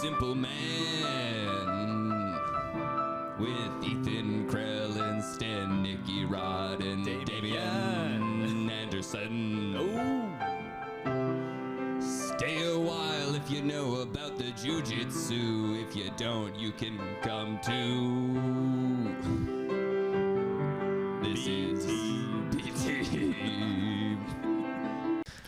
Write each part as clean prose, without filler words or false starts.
Simpleman with Ethan Crelinsten, Nicky Rod, and Damien Anderson. Oh, stay a while if you know about the jiu-jitsu. If you don't, you can come too. This is BT.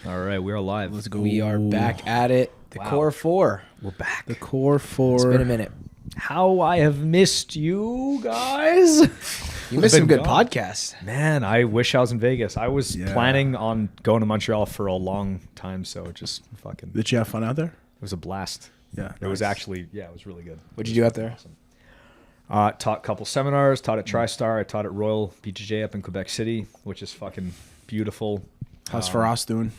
All right, we're alive. Let's go. We are back at it. The Wow. core four. We're back. The core four. It's been a minute. How I have missed you guys. You missed some been good gone. podcasts. Man, I wish I was in Vegas. I was Yeah. planning on going to Montreal for a long time, so it just fucking, Did you have fun out there? it was a blast. Yeah. It was actually, yeah, it was really good. What'd you do out there? Awesome. Taught a couple seminars, taught at TriStar, I taught at Royal BJJ up in Quebec City, which is fucking beautiful. How's Faraz doing?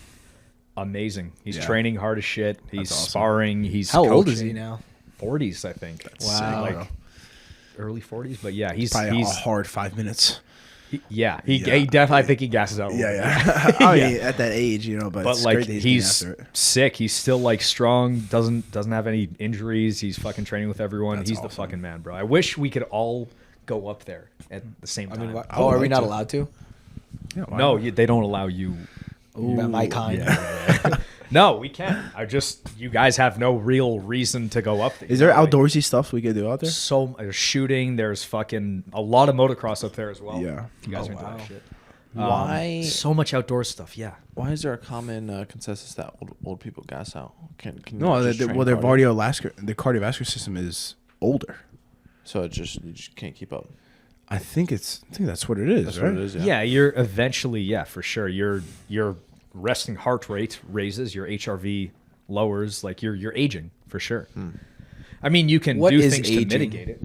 Amazing. He's Yeah. training hard as shit. He's awesome. sparring. He's How old is coaching. he now? 40s, I think. Wow. Like early 40s, but yeah, he's Probably he's a hard 5 minutes. he Yeah. definitely, I think he gasses out. a little bit. I mean, at that age, you know, but it's But like great that he's he's getting after it. sick. He's still like strong. Doesn't have any injuries. He's fucking training with everyone. That's He's the awesome. fucking man, bro. I wish we could all go up there at the same I time. mean, what, I would oh, are we like not to. allowed to? Yeah, why No, not? they don't allow you. My kind. No, we can't. You guys have no real reason to go up there. Is there Like, outdoorsy stuff we could do out there? there's shooting. There's fucking a lot of motocross up there as well. Yeah. You guys Oh, are into wow. that shit. Why? So much outdoor stuff. Yeah. Why is there a common consensus that old people gas out? Can No, you just train their cardio? the cardiovascular system is older. So you just can't keep up. I think that's what it is, That's right? what it is. Yeah, you're eventually, for sure. Your resting heart rate raises, your HRV lowers, like you're aging for sure. I mean, you can What do is things aging? to mitigate it.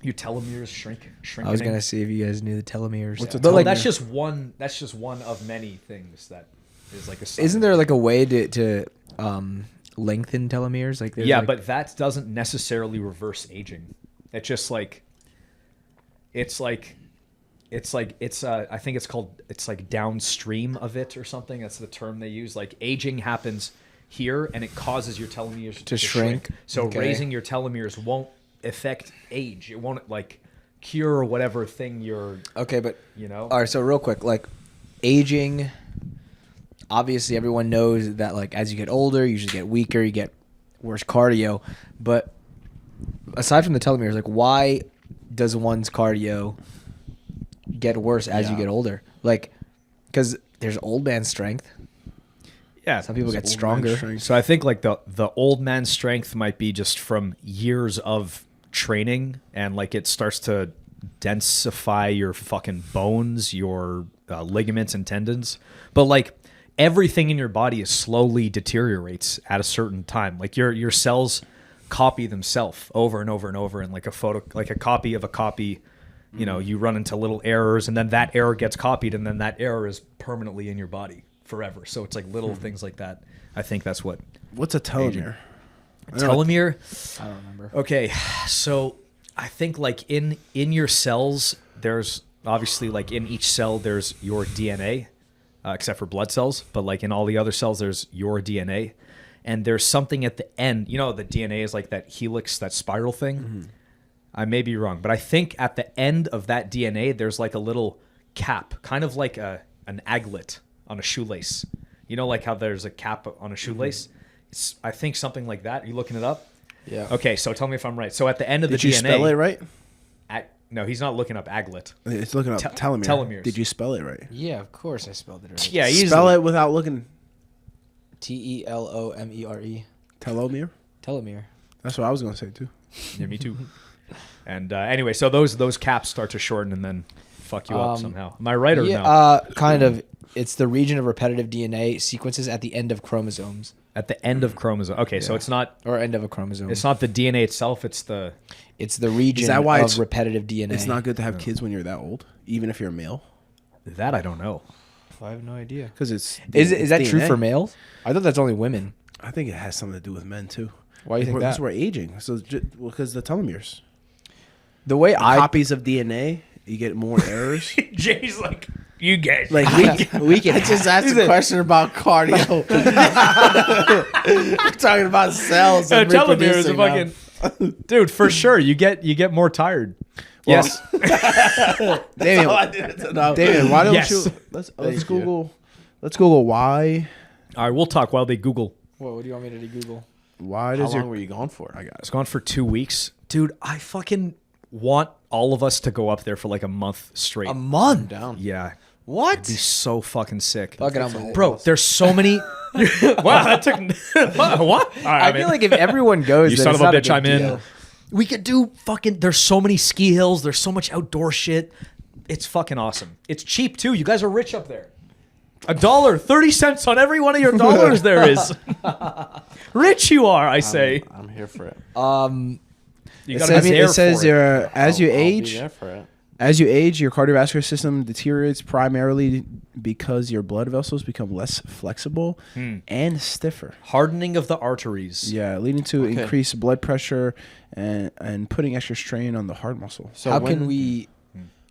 Your telomeres shrink. I was gonna see if you guys knew the telomeres. What's a But like, that's just one. That's just one of many things that is like a. isn't there like a way to lengthen telomeres? Like, there's Yeah, like, but that doesn't necessarily reverse aging. It's just like. It's like. I think it's like downstream of it or something. That's the term they use. Like aging happens here and it causes your telomeres To shrink. So Okay. raising your telomeres won't affect age. It won't like cure whatever thing you're, okay, but you know. all right. So real quick, like aging. Obviously, everyone knows that like as you get older, you just get weaker, you get worse cardio. But aside from the telomeres, like why does one's cardio get worse as you Yeah. get older? Like, because there's old man strength. Yeah, Some people get old man stronger. strength. So I think like the old man strength might be just from years of training, and like it starts to densify your fucking bones, your ligaments and tendons. But like everything in your body is slowly deteriorates at a certain time. Like your cells copy themselves over and over and over, and like a copy of a copy. You know, you run into little errors, and then that error gets copied, and then that error is permanently in your body forever. So it's like little things like that. I think that's what What's a telomere? telomere. I don't remember. Okay, so I think like in your cells, there's obviously like in each cell there's your DNA, except for blood cells. But like in all the other cells, there's your DNA, and there's something at the end. You know, the DNA is like that helix, that spiral thing. I may be wrong, but I think at the end of that DNA, there's like a little cap, kind of like an aglet on a shoelace. You know, like how there's a cap on a shoelace? It's, I think something like that. Are you looking it up? Yeah. Okay, so tell me if I'm right. So at the end of Did the you DNA... spell it right? No, he's not looking up aglet. It's looking up telomere. telomeres. Did you spell it right? Yeah, of course I spelled it right. Yeah, Spell it without looking. Telomere. Telomere? Telomere. That's what I was gonna say too. Yeah, me too. And anyway, so those caps start to shorten and then fuck you up somehow. Am I right or Yeah, no? kind of. It's the region of repetitive DNA sequences at the end of chromosomes. At the end of chromosome. Okay, so it's not Or end of a chromosome. the DNA itself. It's the It's the region Is that why of it's- repetitive DNA. It's not good to have kids when you're that old, even if you're a male, that I don't know. I have no idea. because it's Is that true DNA. for males? I thought that's only women. I think it has something to do with men too. Why do you think Because that? we're aging, so because the telomeres, The way I copies of DNA, you get more errors. Jay's like, You guys. Like we can I just asked a question about cardio. Talking about cells. And telomeres are reproducing fucking. Dude, for sure, you get more tired. Yes. Damien, I needed to know. Damien, why don't Yes. you let's Google why All right, we'll talk while they Google. What do you want me to Google? why How does long your were you gone for? I got I it. was gone for 2 weeks. Dude, I fucking want all of us to go up there for like a month straight. A month? Down. Yeah. What? It'd be so fucking sick. Fuck it, I'm with it. Bro, there's so many. Wow, that took. What? All right, I feel like if everyone goes, you then son it's of a not bitch, big I'm in. deal. We could do fucking. There's so many ski hills. There's so much outdoor shit. It's fucking awesome. It's cheap too. You guys are rich up there. $1, 30 cents on every one of your dollars there is. Rich you are, I say. I'm here for it. You It gotta says, be there it says for it. as you I'll be age, there for it. as you age, your cardiovascular system deteriorates primarily because your blood vessels become less flexible and stiffer. Hardening of the arteries. Yeah, leading to Okay. increased blood pressure and putting extra strain on the heart muscle. So How when, can we?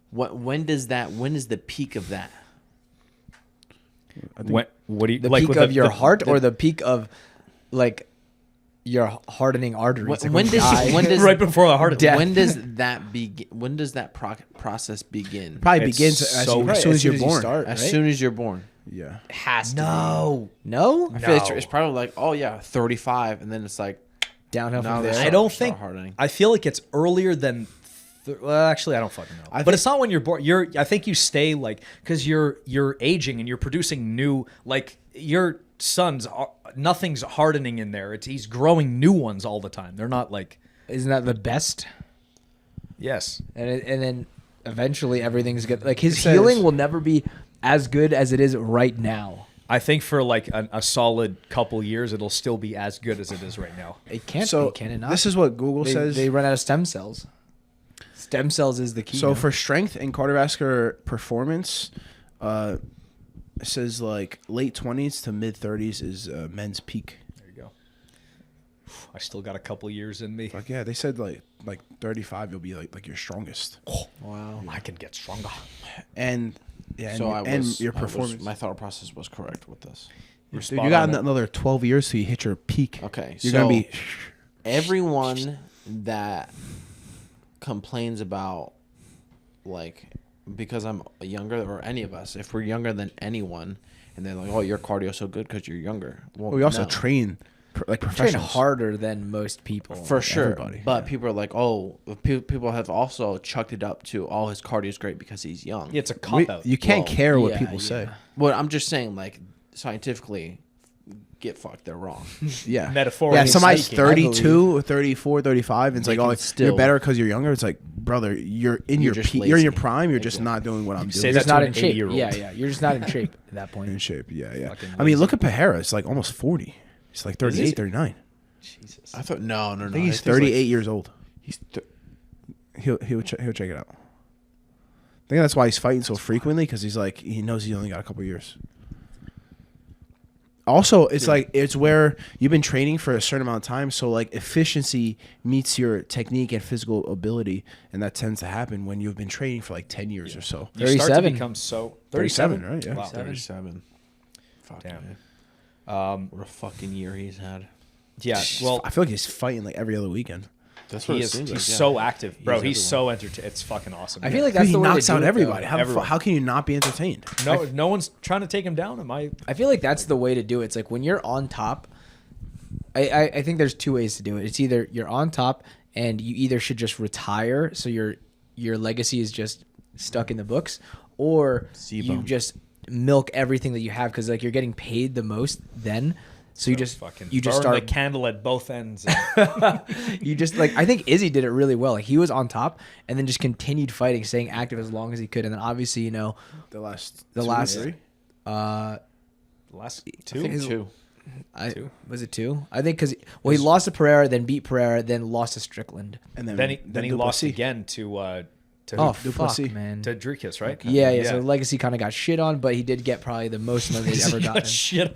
When is the peak of that? What do you The like peak with of your heart the- or the peak of like your hardening arteries? Like When you does die? when does right before the heart attack? when does that begin? When does that process begin? Probably It's begins so- as soon as you're born. start, As right? soon as you're born. Yeah. Has to. No. No, I feel No. it's probably like, oh yeah, 35, and then it's like, downhill No, from that's there. I don't start think. hardening. I feel like it's earlier than. Well, actually, I don't fucking know. But it's not when you're born. I think you stay like because you're aging and you're producing new like your son's. Nothing's hardening in there. He's growing new ones all the time. They're not like. Isn't that the best? Yes. And then eventually everything's good. Like his It says- healing will never be as good as it is right now. I think for like a solid couple years, it'll still be as good as it is right now. It can't So be, can it not? this is what Google they, says. they run out of stem cells. Stem cells is the key. So now. for strength and cardiovascular performance, it says like late 20s to mid 30s is men's peak. There you go. I still got a couple years in me. Like yeah, they said like 35 you'll be like your strongest. wow. I can get stronger. And yeah, so and your performance. my thought process was correct with this. Dude, you got another 12 years till you hit your peak. Okay, You're so going to be everyone that complains about like because I'm younger or any of us, if we're younger than anyone, and they're like, "Oh, your cardio's so good because you're younger." Well, we also no. train like Train professionals. harder than most people. For sure, everybody, but people are like, "Oh, people have also chucked it up to, oh, his cardio's great because he's young." It's a cop out. You can't Well, care what yeah, people yeah. say. Well, I'm just saying, like scientifically, get fucked. They're wrong. Yeah. Metaphorically Yeah, somebody's speaking, I 32 or 34, 35, and it's They like, can oh, still- you're better because you're younger. It's like, brother, you're in You're your just peak. You're in your lazy. prime. You're just Exactly. not doing what I'm say doing. that just to not an in shape. 80-year-old. Yeah, yeah. You're just not in shape at that point. In shape. Yeah, yeah. Fucking I mean, look at Pajera. It's like almost 40. He's like 38, 39. Jesus. I thought no. I think he's 38 years old. He's He'll check it out. I think that's why he's fighting so frequently because he's like he knows he's only got a couple years. Also, it's like it's where you've been training for a certain amount of time, so like efficiency meets your technique and physical ability, and that tends to happen when you've been training for like 10 years or so. You start to 37. become so 37, right? Yeah. Wow. 37. Fuck Damn. man. What a fucking year he's had. Yeah. Well, I feel like he's fighting like every other weekend. That's what he it is. seems He's like, yeah. so active, bro. He's everyone. so entertaining. It's fucking awesome. I feel like that's Dude, the he way to knocks do out it, though. everybody. Everyone. How can you not be entertained? no one's trying to take him down. Am I? I feel like that's the way to do it. It's like when you're on top. I think there's two ways to do it. It's either you're on top and you either should just retire so your legacy is just stuck in the books, or you C-bum. just milk everything that you have because like you're getting paid the most then. So you just fucking you just burn start the candle at both ends. you just like I think Izzy did it really well. Like he was on top and then just continued fighting, staying active as long as he could, and then obviously The last three? Last I two. think two. Was it two? I think because he lost to Pereira, then beat Pereira, then lost to Strickland. and Then he lost Duplessis. again to Oh Duplessis. fuck, man. to Dricus, right? Yeah. So legacy kind of got shit on, but he did get probably the most money he's ever gotten. Shit.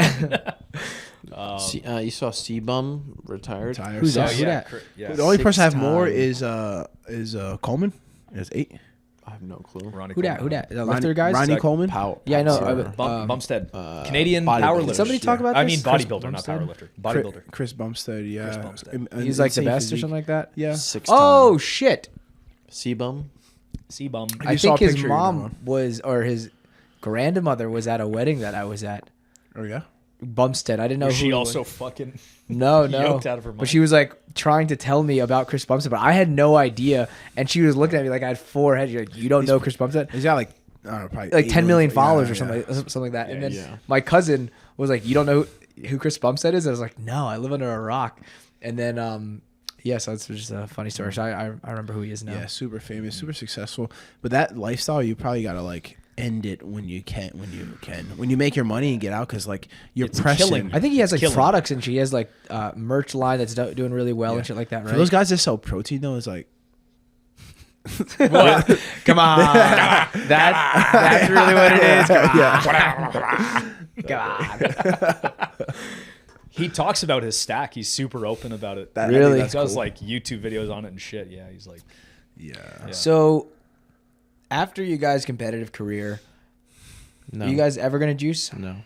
You saw C-Bum retired. Tires. Who's Oh that? Who yeah, that? yeah. The only person I have more Six-time. is Coleman. He has 8. I have no clue. Ronnie Who Coleman. that? The lifter guys? Ronnie Coleman. Yeah, I know. Bumstead. Canadian bodybuilder. powerlifter. Did somebody talk about I this? mean Chris bodybuilder, not Bumstead? powerlifter. Bodybuilder. Chris Bumstead. Yeah. Chris Bumstead. He's like the Insane best or physique. something like that. Yeah. 6 Oh shit! Sebum. C-bum. You I saw a think his picture, you know. mom was, or his grandmother was at a wedding that I was at. Oh yeah. Bumstead. I didn't know. Was who she it also was. fucking No. yoked out of her mind? But she was like trying to tell me about Chris Bumstead, but I had no idea. And she was looking at me like I had 4 heads. She's like, you don't know Chris Bumstead? He's got like I don't know, probably Like 8 10 million yeah, followers or yeah. something like that. And then yeah. my cousin was like, you don't know who Chris Bumstead is? I was like, no, I live under a rock. And then, yeah, so it's just a funny story. So I remember who he is now. Yeah, super famous, super successful. But that lifestyle, you probably gotta like end it when you can. When you make your money and get out, because like you're It's pressing. killing I think he has like Killing. products and shit. He has like merch line that's doing really well and shit like that, right? For those guys that sell protein though, it's like Come on. That's really what it is. Come on. He talks about his stack. He's super open about it. that. Really? I He think does that's cool. like YouTube videos on it and shit. Yeah, he's like, Yeah. So, after you guys' competitive career, No. are you guys ever gonna juice? No.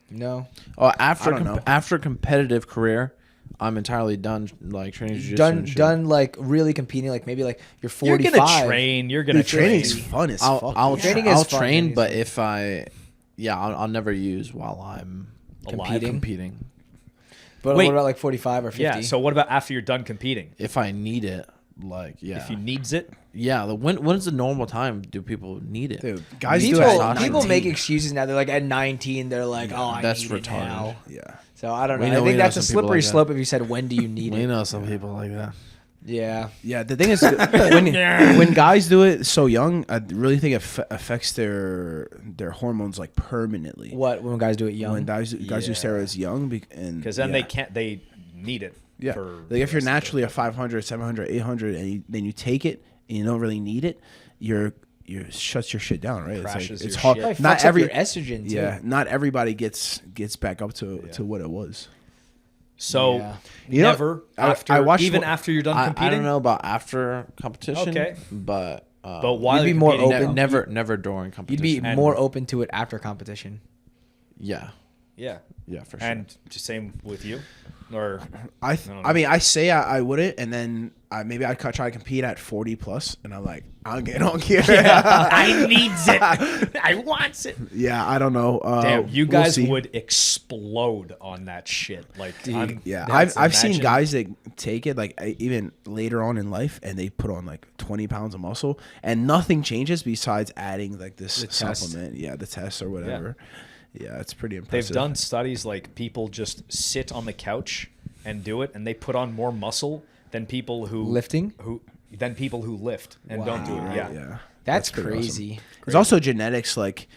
No. Oh, I don't know. after competitive career, I'm entirely done like training jiu-jitsu and shit. Done like really competing, like maybe like you're you're 45. gonna train. You're gonna Dude, training's train. fun as I'll fuck. I'll, dude. Training tra- is I'll fun, train, training is but fun. if I'll never use while I'm Alive. competing. But Wait. what about like 45 or 50? Yeah. So what about after you're done competing? If I need it, like yeah, If you needs it, yeah. When's the normal time do people need it? Dude, guys Me do too. it People- at people 19. make excuses now. They're like at 19, they're like, oh, I That's need it retarded. now. Yeah. So I don't know. We I know- we think know that's a some people slippery like that. slope if you said, when do you need We it? know some people like that. Yeah. Yeah, the thing is, when guys do it so young, I really think it affects their hormones like permanently. What, when guys do it young? When guys do steroids young, and because then yeah. they can't. They need it. Yeah, For like if the you're rest of naturally a 500, 700, 800, and then you take it and you don't really need it, you shuts your shit down, right? Crashes it's your hard. shit. Probably Not fucks up every your estrogen too. yeah, not everybody gets back up to what it was. So Yeah. You know, never I after, watched even one- after you're done I competing. don't know about after competition. Okay. but But while You'd be you're more competing, open. never during You'd competition. be And- more open to it after competition. yeah, Yeah. for sure. And just same with you, or I don't mean, I say I wouldn't, and then maybe I'd try to compete at 40 plus, and I'm like, I'm getting on here. I needs it. I wants it. Yeah, I don't know. Damn, you we'll guys see. would explode on that shit. Like, I'm, Yeah, that's- I've seen imagine- guys that take it like even later on in life, and they put on like 20 pounds of muscle, and nothing changes besides adding like this The test. supplement. Yeah, the test or whatever. Yeah, it's pretty They've impressive. done studies like people just sit on the couch and do it, and they put on more muscle than people who Lifting? than people who lift and don't do it. Yeah. Yeah, That's pretty crazy. awesome. There's also genetics. Like,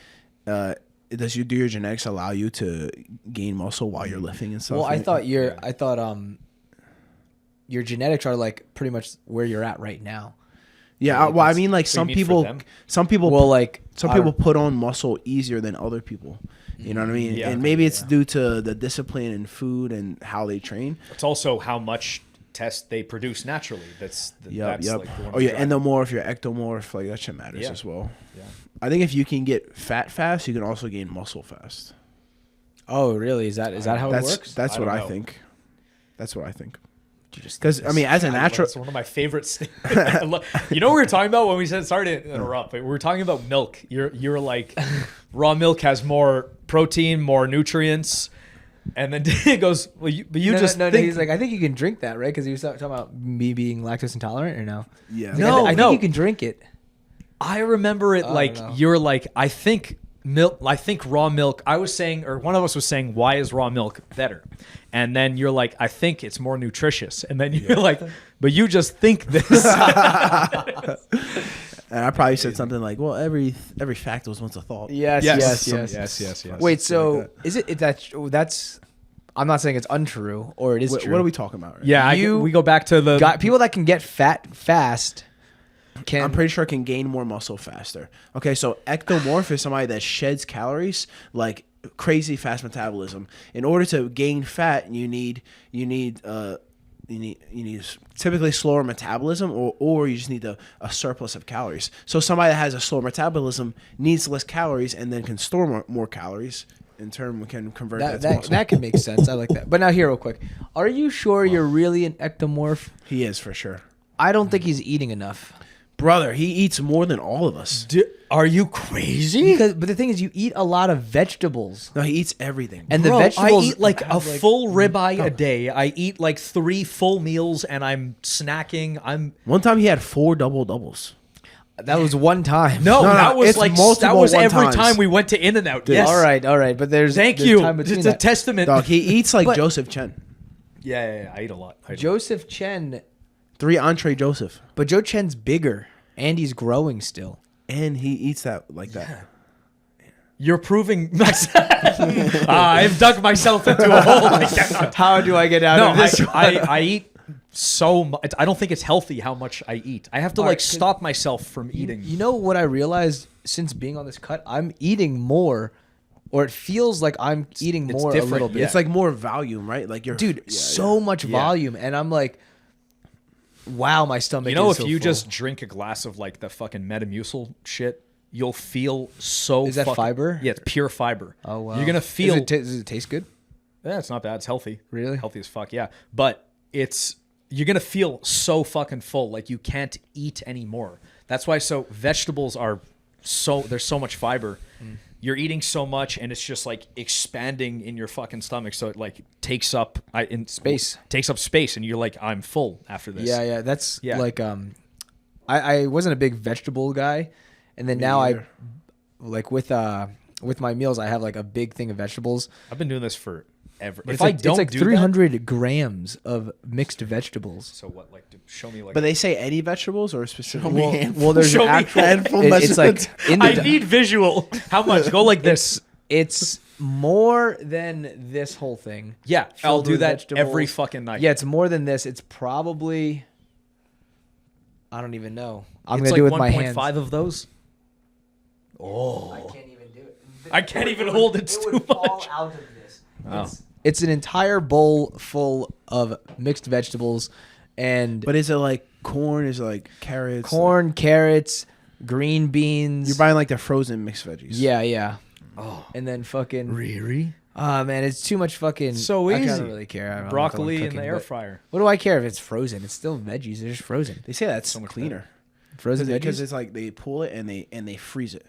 does your genetics allow you to gain muscle while you're lifting and stuff? Well, I right? thought your genetics are like pretty much where you're at right now. Yeah, well, I mean, like What do you some mean for them? people, Well, like some people put on muscle easier than other people. You know what I mean? Yeah. And maybe it's due to the discipline and food and how they train. It's also how much test they produce naturally. That's Yep. like the one Oh yeah, drive. endomorph, your ectomorph, like that shit matters Yeah. as well. Yeah. I think if you can get fat fast, you can also gain muscle fast. Oh, really? Is that how it works? That's I what don't I know. think. That's what I think. Just Because I mean, as a natural, It's one of my favorites. You know what we were talking about when we said, sorry to interrupt, but we were talking about milk. You're like, raw milk has more protein, more nutrients. And then it goes, well, you just no, think. he's like, I think you can drink that, right? Because he was talking about me being lactose intolerant, or no? yeah, He's like, No, I think no. you can drink it. I remember it I like, don't know. you're like, I think raw milk. I was saying, or one of us was saying, why is raw milk better? And then you're like, I think it's more nutritious. And then you're like, but you just think this. And I probably said something like, "Well, every fact was once a thought." Yes. yes. Wait, so like is it that's? I'm not saying it's untrue, or it is What, true. what are we talking about? Right? Yeah, we go back to the People that can get fat fast can. I'm pretty sure can gain more muscle faster. Okay, so ectomorph is somebody that sheds calories like crazy fast metabolism. In order to gain fat, you need need typically slower metabolism, or you just need a surplus of calories. So somebody that has a slower metabolism needs less calories and then can store more calories. In turn, we can convert that to muscle. That can make sense. I like that. But now here, real quick, are you sure you're really an ectomorph? He is for sure, I don't think he's eating enough. brother. He eats more than all of us. Are you crazy? But the thing is, you eat a lot of vegetables. No, he eats everything. And Bro, the vegetables I eat like a full ribeye a day. I eat like 3 full meals, and I'm snacking. One time he had 4 double-doubles. That was one time. No, that was it's like multiple that was every one-times. time we went to In-N-Out. Yes. All right. But there's Thank there's you. time between It's a that. testament. Dog, he eats like But- Joseph Chen. Yeah, I eat a lot. Joseph Chen, 3 entree Joseph. but Joe Chen's bigger and he's growing still. And he eats that like that. You're proving myself. I've dug myself into a hole like that. How do I get out No, of this? I eat so much. I don't think it's healthy how much I eat. I have to All like right, 'cause stop myself from eating. You know what I realized since being on this cut? I'm eating more, or it feels like I'm eating more a different, little bit. yeah. It's like more volume, right? Like you're Dude, yeah, so much Yeah. volume, and I'm like, wow, my stomach. You know, is if so you full. just drink a glass of like the fucking Metamucil shit, you'll feel so. Is that fucking- fiber? Yeah, it's pure fiber. oh wow, You're gonna feel. Does it taste good? Yeah, it's not bad. It's healthy. Really? Healthy as fuck, yeah. But you're gonna feel so fucking full, like you can't eat anymore. That's why vegetables are there's so much fiber. You're eating so much and it's just like expanding in your fucking stomach, so it like takes up Space. Takes up space, and you're like, I'm full after this. Yeah. That's Yeah. like I wasn't a big vegetable guy, and then now neither. I like with my meals I have like a big thing of vegetables. I've been doing this forever. But If I don't it's like do 300 grams of mixed vegetables. that, so what? Like, show me like. But they say any vegetables or specifically. Well, there's Show an me actual. handful It's like in the. I need visual. How much? Go like this. It's more than this whole thing. Yeah, I'll Filled do with that vegetables. every fucking night. Yeah, it's more than this. It's probably. I don't even know. I'm it's gonna do it like with my hands. 1.5 of those. I can't even do it. I can't even hold it. It's too much. out of this. Oh. It's an entire bowl full of mixed vegetables, and But is it like corn? Is it like carrots? corn, carrots, green beans. You're buying like the frozen mixed veggies. Yeah. Oh, And then fucking. really? Man, it's too much fucking. So I easy. don't really care. I'm not Broccoli going in the cooking, air but fryer. What do I care if it's frozen? It's still veggies. They're just frozen. They say that's So much cleaner Frozen because veggies. it's like they pull it and they freeze it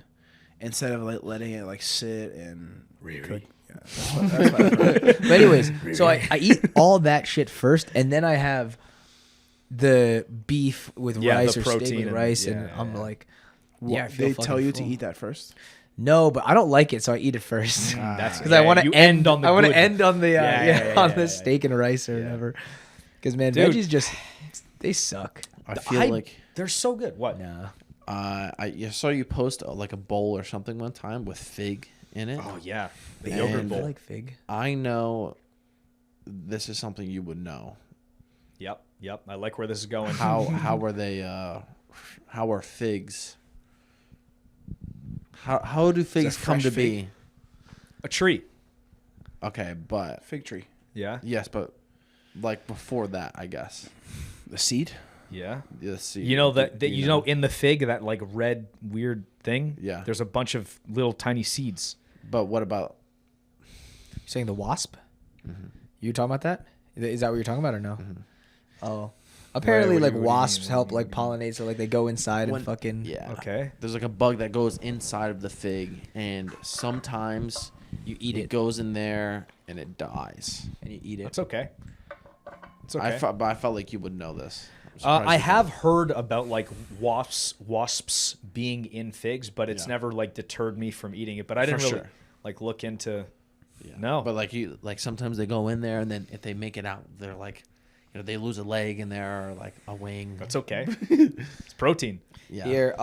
instead of like letting it like sit and cook. Yeah, that's what I've heard. But anyways, so I eat all that shit first, and then I have the beef with Yeah, rice the or steak protein with and- rice, yeah, and yeah, I'm yeah. like, yeah, I feel They fucking tell you full. to eat that first. No, but I don't like it, so I eat it first. That's Because I want to you end on the. I want to good. end on the Yeah, the steak and rice or whatever. Because man, Dude. veggies just they suck. I feel like they're so good. What? Nah. I saw you post like a bowl or something one time with fig in it. Oh yeah, the And- yogurt I bowl. like fig. I know this is something you would know. Yep. I like where this is going. How are they? How are figs? How do figs come fresh to fig? be? A tree. Okay, but Fig tree. Yeah. yes, but like before that, I guess. The seed. Yeah. Let's see. You know that Do you know in the fig, that like red weird thing. Yeah. There's a bunch of little tiny seeds. But what about? You saying the wasp? Mm-hmm. You talking about that? Is that what you're talking about or no? Oh. Apparently, what like do you wasps mean? help like pollinate, so like they go inside When- and fucking. Yeah. Okay. There's like a bug that goes inside of the fig, and sometimes you eat it, goes in there, and it dies. And you eat it. That's okay. It's okay. But I felt like you would know this. I'm surprised I you have heard about like wasps being in figs, but it's Yeah. never like deterred me from eating it. But I didn't For really sure. like look into. didn't. Yeah. No. But like sometimes they go in there, and then if they make it out, they're like, they lose a leg in there or like a wing. That's okay. It's protein. Yeah. Here,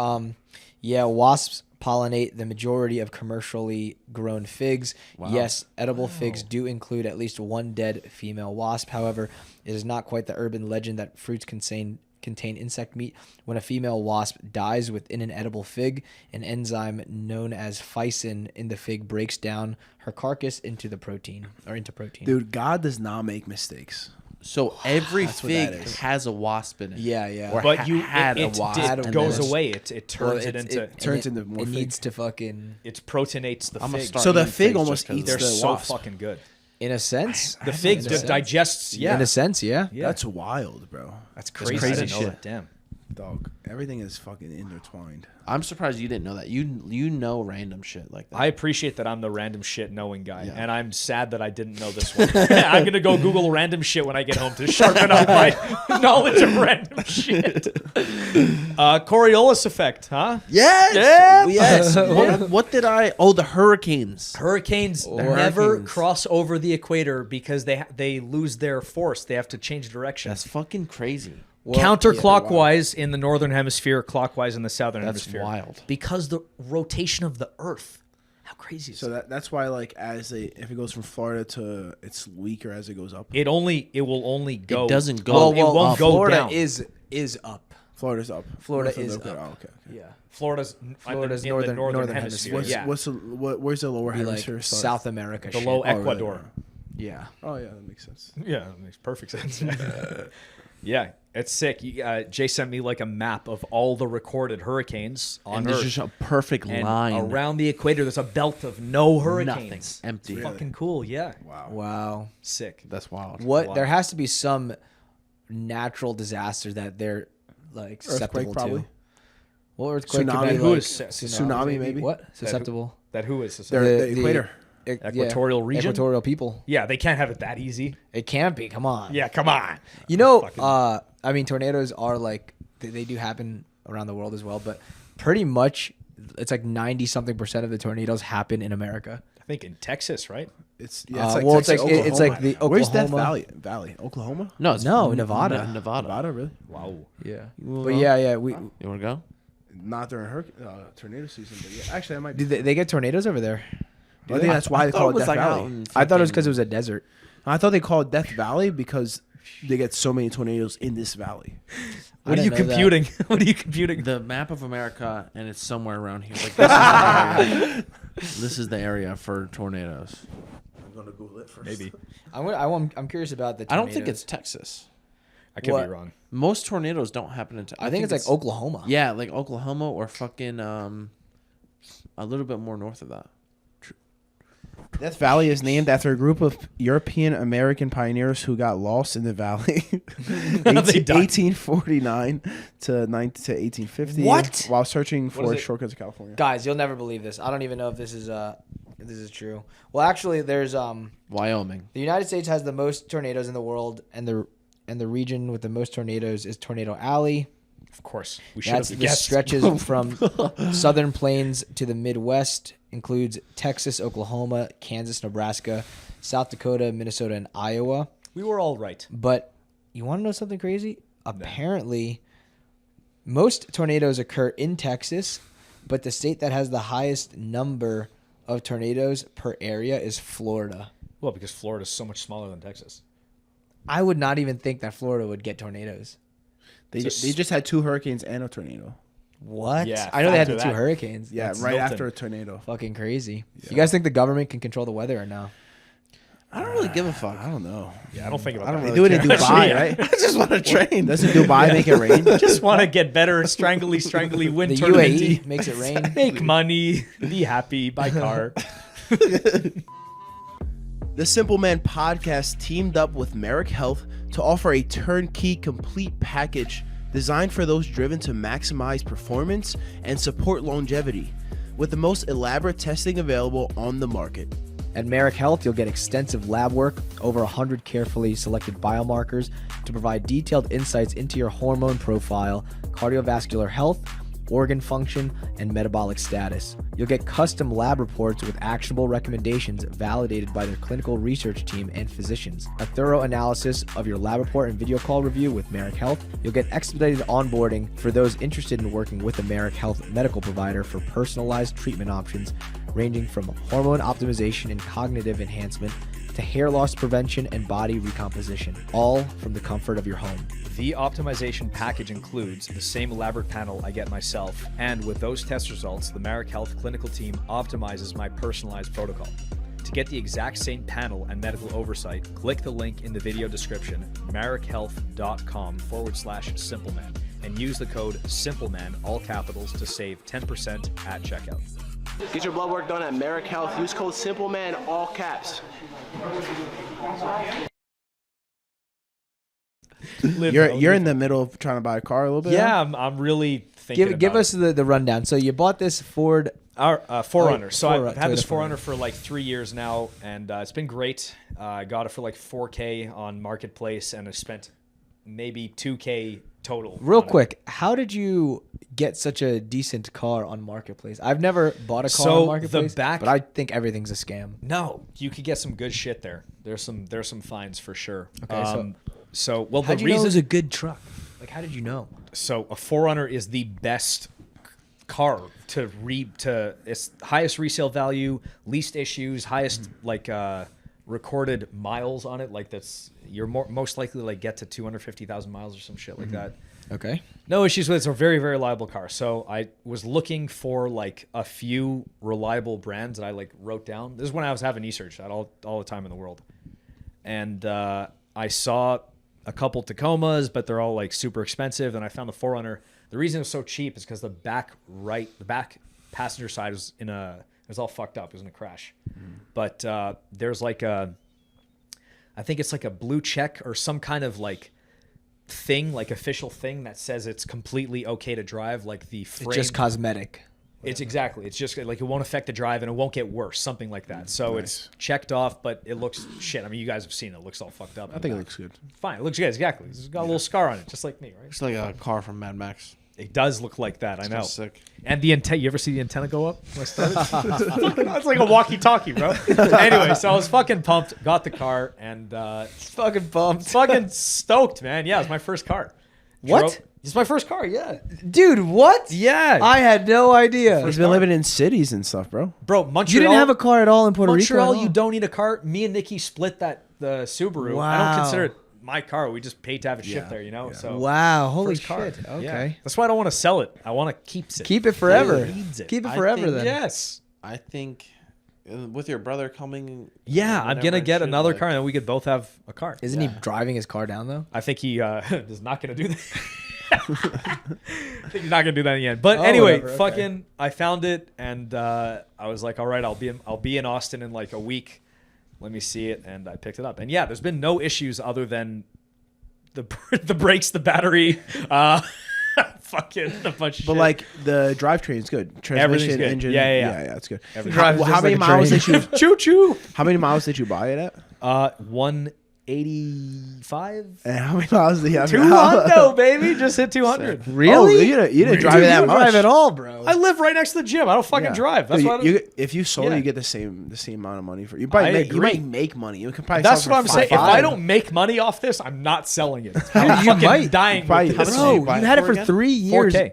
wasps pollinate the majority of commercially grown figs. Wow. Yes, edible figs do include at least one dead female wasp. However, it is not quite the urban legend that fruits contain insect meat. When a female wasp dies within an edible fig, an enzyme known as phycin in the fig breaks down her carcass into protein. Dude, God does not make mistakes. So every That's what that fig is. has a wasp in it. Yeah. Or But you had a it wasp. Had a it goes wasp. away. It turns it into turns into more It fig. needs to fucking, it proteinates the I'm gonna fig. start So the eating fig figs almost just 'cause eats They're the so wasp. fucking good. in a sense. The fig in a sense. digests. Yeah, In a sense, yeah. yeah. That's wild, bro. That's crazy. crazy I didn't know shit. that. Damn. Dog. Everything is fucking intertwined. I'm surprised you didn't know that. You know random shit like that. I appreciate that I'm the random shit knowing guy, Yeah. and I'm sad that I didn't know this one. I'm gonna go Google random shit when I get home to sharpen up my knowledge of random shit. Coriolis effect, huh? Yes. Yeah. Yes. What did I? Oh, the hurricanes. Hurricanes never hurricanes. cross over the equator because they lose their force. They have to change direction. That's fucking crazy. Well, Counterclockwise in the northern hemisphere, clockwise in the southern That's hemisphere. wild. Because the rotation of the Earth. How crazy is So that? that's why, like, if it goes from Florida to, it's weaker as it goes up. It will only go. It doesn't go. Well, it won't go Florida down. is up. Florida's up. Florida North of is the equator. up. Oh, okay. Yeah. Florida's Florida's in the northern hemisphere. hemisphere. What's Yeah. where's the lower Be like hemisphere? start? South America. The shit. low really? Ecuador. Yeah. Oh yeah, that makes sense. Yeah, that makes perfect sense. Yeah, it's sick. Jay sent me like a map of all the recorded hurricanes on And there's Earth. just a perfect And line. around the equator, there's a belt of no hurricanes. Nothing. Empty. Really? Fucking cool. Yeah. Wow. Wow. Sick. That's wild. What? Wow. There has to be some natural disaster that they're like susceptible probably. to. What earthquake? could Tsunami. be, Who like, is- tsunami, maybe? What? Susceptible. That who is They're susceptible? the equator. Equatorial region? Equatorial people. Yeah, they can't have it that easy. It can't be. Come on. Yeah, come on. You know, Fucking- I mean, tornadoes are like they do happen around the world as well, but pretty much it's like 90-something% of the tornadoes happen in America. I think in Texas, right? It's Well, it's like Oklahoma. the Where's Death Oklahoma- Valley? Oklahoma? No, it's Nevada. Nevada. Nevada, really? Wow. Yeah. wanna But go? yeah, we You want to go? Not during tornado season, but yeah. Actually, I might. do they get tornadoes over there? I think that's why they call it Death Valley. I thought it was because it was a desert. I thought they called it Death Valley because they get so many tornadoes in this valley. What are you didn't know that. computing? What are you computing? The map of America, and it's somewhere around here. Like this, is the area. This is the area for tornadoes. I'm gonna Google it first. Maybe. I'm curious about the. I don't think tornadoes. it's Texas. I could What? be wrong. Most tornadoes don't happen in Texas. I think it's like Oklahoma. Yeah, like Oklahoma or fucking a little bit more north of that. Death Valley is named after a group of European American pioneers who got lost in the valley, They died. 1849 to 1850. What? While searching for is it? shortcuts to California. Guys, you'll never believe this. I don't even know if this is true. Well, actually, there's Wyoming. the United States has the most tornadoes in the world, and the region with the most tornadoes is Tornado Alley. Of course. We should That's have the guessed. stretches from southern plains to the Midwest, includes Texas, Oklahoma, Kansas, Nebraska, South Dakota, Minnesota, and Iowa. We were all right. But you want to know something crazy? Apparently, most tornadoes occur in Texas, but the state that has the highest number of tornadoes per area is Florida. Well, because Florida is so much smaller than Texas. I would not even think that Florida would get tornadoes. They Just- just had 2 hurricanes and a tornado. What? Yeah, I know they had the factor 2 that. hurricanes. Yeah, That's right Milton. after a tornado. Fucking crazy. You guys think the government can control the weather or no? I don't really give a fuck. I don't know. Yeah, I don't think about I don't that. really do it in care. Dubai, Yeah. right? I just want to train. Doesn't Dubai make it rain? Just want to get better, strangly win The tournament. UAE makes it rain. Make money, be happy, buy car. The Simpleman podcast teamed up with Marek Health to offer a turnkey complete package designed for those driven to maximize performance and support longevity, with the most elaborate testing available on the market. At Marek Health, you'll get extensive lab work, over 100 carefully selected biomarkers to provide detailed insights into your hormone profile, cardiovascular health, organ function, and metabolic status. You'll get custom lab reports with actionable recommendations validated by their clinical research team and physicians. A thorough analysis of your lab report and video call review with Marek Health. You'll get expedited onboarding for those interested in working with a Marek Health medical provider for personalized treatment options ranging from hormone optimization and cognitive enhancement to hair loss prevention and body recomposition, all from the comfort of your home. The optimization package includes the same elaborate panel I get myself, and with those test results, the Marek Health clinical team optimizes my personalized protocol. To get the exact same panel and medical oversight, click the link in the video description, marekhealth.com/simpleman, and use the code simpleman, all capitals, to save 10% at checkout. Get your blood work done at Marek Health. Use code simpleman, all caps. You're in the middle of trying to buy a car a little bit. Yeah, I'm really thinking Give about us the rundown. So you bought this Ford. Our 4Runner. So I've had this Toyota 4Runner for like 3 years now, and it's been great. I got it for like $4K on Marketplace, and I spent maybe $2K total. Real on it. quick, how did you get such a decent car on Marketplace? I've never bought a car So on Marketplace, the back- but I think everything's a scam. No, you could get some good shit there. There's some finds for sure. Okay, so well, How the did you know it reason was a good truck? Like, how did you know? so a 4Runner is the best car to its highest resale value, least issues, highest recorded miles on it. Like you're most likely to like get to 250,000 miles or some shit like that. Okay. No issues with it. It's a very, very reliable car. So I was looking for like a few reliable brands that I like wrote down. This is when I was having research at all the time in the world. And I saw a couple Tacomas, but they're all like super expensive. And I found the 4Runner. The reason it was so cheap is because the back passenger side was it was all fucked up. It was in a crash. But there's like I think it's like a blue check or some kind of like thing, like official thing that says it's completely okay to drive. Like the frame, It's just cosmetic. it's just like it won't affect the drive and it won't get worse, something like that. So it's checked off, but it looks shit. I mean, you guys have seen it. It looks all fucked up. I think it looks good. Fine. It looks good. Exactly. It's got a little scar on it, just like me, right? It's like a car from Mad Max. It does look like that. I know. Sick. And the antenna. You ever see the antenna go up? When I started? It's like a walkie-talkie, bro. Anyway, so I was fucking pumped. Got the car and Fucking pumped. fucking stoked, man. Yeah, it was my first car. What? It's my first car. Yeah. Dude, what? Yeah. I had no idea. He's been living in cities and stuff, bro. Bro, Montreal. You didn't have a car at all in Puerto Montreal, Rico? you don't need a car. Me and Nicky split the Subaru. I don't Wow. consider it my car. We just paid to have it shipped Yeah, there, you know? yeah. So Wow, holy first car. shit. Yeah. Okay. That's why I don't want to sell it. I want to keep it. Keep it forever. He needs it. Keep it I forever think- then. Yes. I think with your brother coming. Yeah, I'm whenever going to and get shit, another like- car and we could both have a car. Isn't he driving his car down though? I think he is not going to do that. I think he's not going to do that in the end. But Oh, anyway, whatever, okay. fucking, I found it and I was like, all right, I'll be in Austin in like a week. Let me see it. And I picked it up. And yeah, there's been no issues other than the brakes, the battery, fucking a bunch of But shit. like the drivetrain's good. Everything's Transmission, good. engine. Yeah, it's good. Everything. How, Drives how just many like a miles train. did you? choo choo. How many miles did you buy it at? 185. And how many miles did you have? 200, baby. Just hit 200. Really? Oh, you didn't drive it that much. Drive at all, bro. I live right next to the gym. I don't fucking Yeah. drive. That's Dude, why. if you sold Yeah. it, you get the same amount of money for. You probably I you might agree. make money. You can probably. That's sell what I'm for saying. If 5.5. I don't make money off this, I'm not selling it. I'm you fucking might. dying. Probably- with how this. much Bro, you you buy it had it for for again? 3 years. 4K.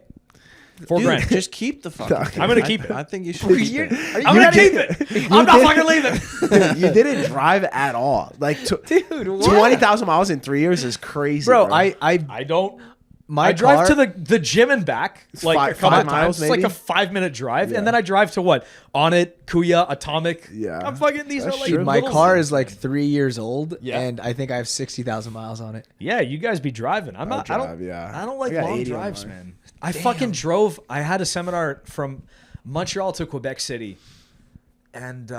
$4 Dude, grand. just keep the fucking thing. I'm gonna keep it. I think you should. For keep years? it. Are you I'm gonna kidding? keep it. I'm not fucking leaving. You didn't drive at all. Like Dude, what? 20,000 miles in 3 years is crazy, Bro, bro. I don't. my I drive car, to the gym and back like five- a couple five of miles, times. It's like maybe? a 5-minute drive, Yeah. and then I drive to what? On it, Kuya, Atomic. Yeah. I'm fucking. These That's are like true. my little- car is like 3 years old, Yeah. and I think I have 60,000 miles on it. Yeah, you guys be driving. I'm not. I drive, don't. yeah. I don't like I got long 80 on drives, mine. man. I fucking drove. I had a seminar from Montreal to Quebec City, and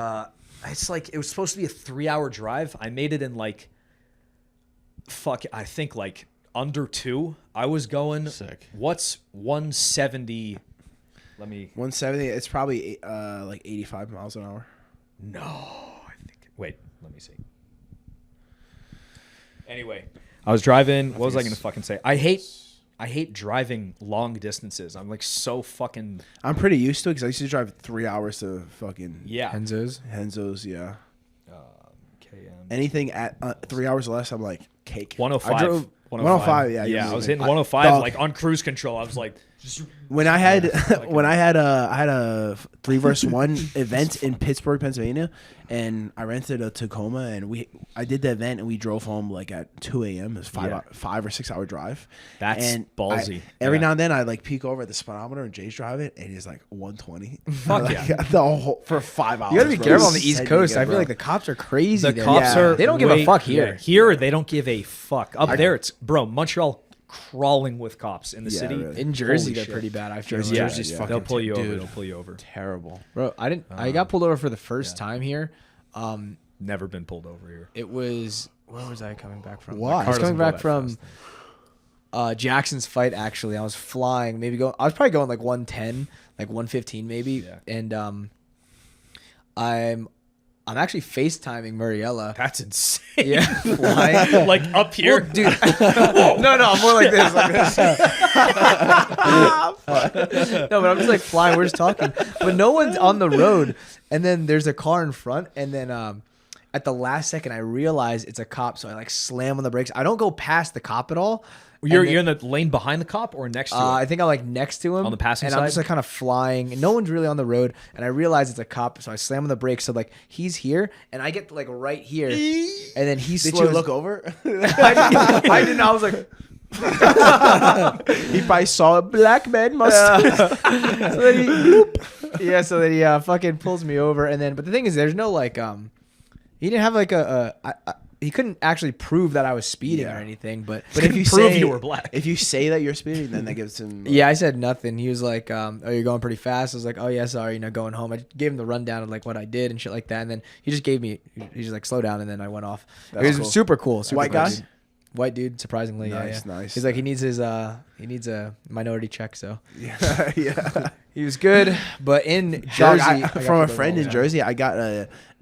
it's like it was supposed to be a 3-hour drive. I made it in like I think like under 2. I was going. Sick. What's 170? Let me. 170. It's probably like 85 miles an hour. No, I think. Wait, let me see. Anyway, I was driving. What was I gonna fucking say? I hate driving long distances. I'm like so fucking. I'm pretty used to it because I used to drive 3 hours to fucking Yeah. Henzo's. Henzo's. Yeah. KM. Anything at 3 hours or less, I'm like, cake. 105. I drove 105, yeah, Yeah, you're I was moving. hitting 105 Dog. like on cruise control. I was like, When I had I had a 3vs1 event in Pittsburgh, Pennsylvania, and I rented a Tacoma, and I did the event, and we drove home like at 2 a.m. It was 5 or 6 hour drive. That's and ballsy. Every now and then I like peek over at the speedometer and Jay's driving, and he's like 120. Fuck yeah. The whole, for 5 hours. You gotta be bro. careful on the It's East dead Coast. nigga, I feel bro. like the cops are crazy. the there. cops Yeah. are. They don't give a fuck here. Here, they don't give a fuck. Up there, it's bro. Montreal crawling with cops in the Yeah, city. really. In Jersey, Holy they're shit. pretty bad. I feel Jersey, like. Jersey's yeah. fucking They'll pull you over. dude, They'll pull you over. Terrible. Bro, I got pulled over for the first time here. Never been pulled over here. It was where was I coming back from? Why? I was coming Car doesn't go back that from fast. Jackson's fight. Actually, I was flying. I was probably going like 110, like 115 maybe. Yeah. And I'm actually FaceTiming Mariella. That's insane. Yeah, flying. like up here, Dude, no, I'm more like this. No, but I'm just like flying. We're just talking, but no one's on the road. And then there's a car in front, and then at the last second, I realize it's a cop, so I like slam on the brakes. I don't go past the cop at all. You're And then- in the lane behind the cop or next to I it? think I'm like next to him On the passing and side? I'm just like kind of flying. And no one's really on the road, and I realize it's a cop, so I slam on the brakes. So like he's here, and I get like right here, and then he Did slows. you look over? I didn't. I was like, He probably saw a black man must. so then so then he fucking pulls me over, and then but the thing is, there's no like he didn't have like he couldn't actually prove that I was speeding Yeah. or anything, but But if you prove say you were black. if you say that you're speeding, then that gives him. yeah, I said nothing. He was like, "Oh, you're going pretty fast." I was like, "Oh yeah, sorry, going home." I gave him the rundown of like what I did and shit like that, and then he just just like slow down, and then I went off. That's It was cool. super cool. Super White cool, guy? dude. White dude, surprisingly. Nice, yeah. nice. He's like he needs a minority check, so Yeah, yeah. he was good. But in Dog, Jersey, I got from a pulled over friend all in the time. Jersey, I got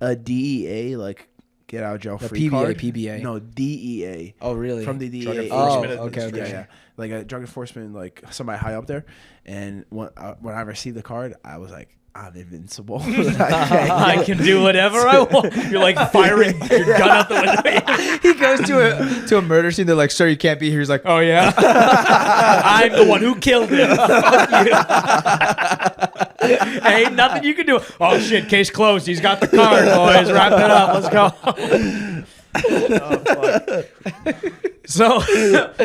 a DEA like get out of jail The free PBA, card. PBA. No, DEA. Oh really? From the DEA. Drug Oh, enforcement okay, okay. Yeah, yeah. Like a drug enforcement, like somebody high up there. And when I received the card, I was like, I'm invincible. I can do whatever I want. You're like firing your gun out the window. He goes to a murder scene. They're like, "Sir, you can't be here." He's like, Oh yeah, I'm the one who killed him. Fuck you. Ain't nothing you can do. Oh shit, case closed. He's got the card, boys. Wrap it up. Let's go. So,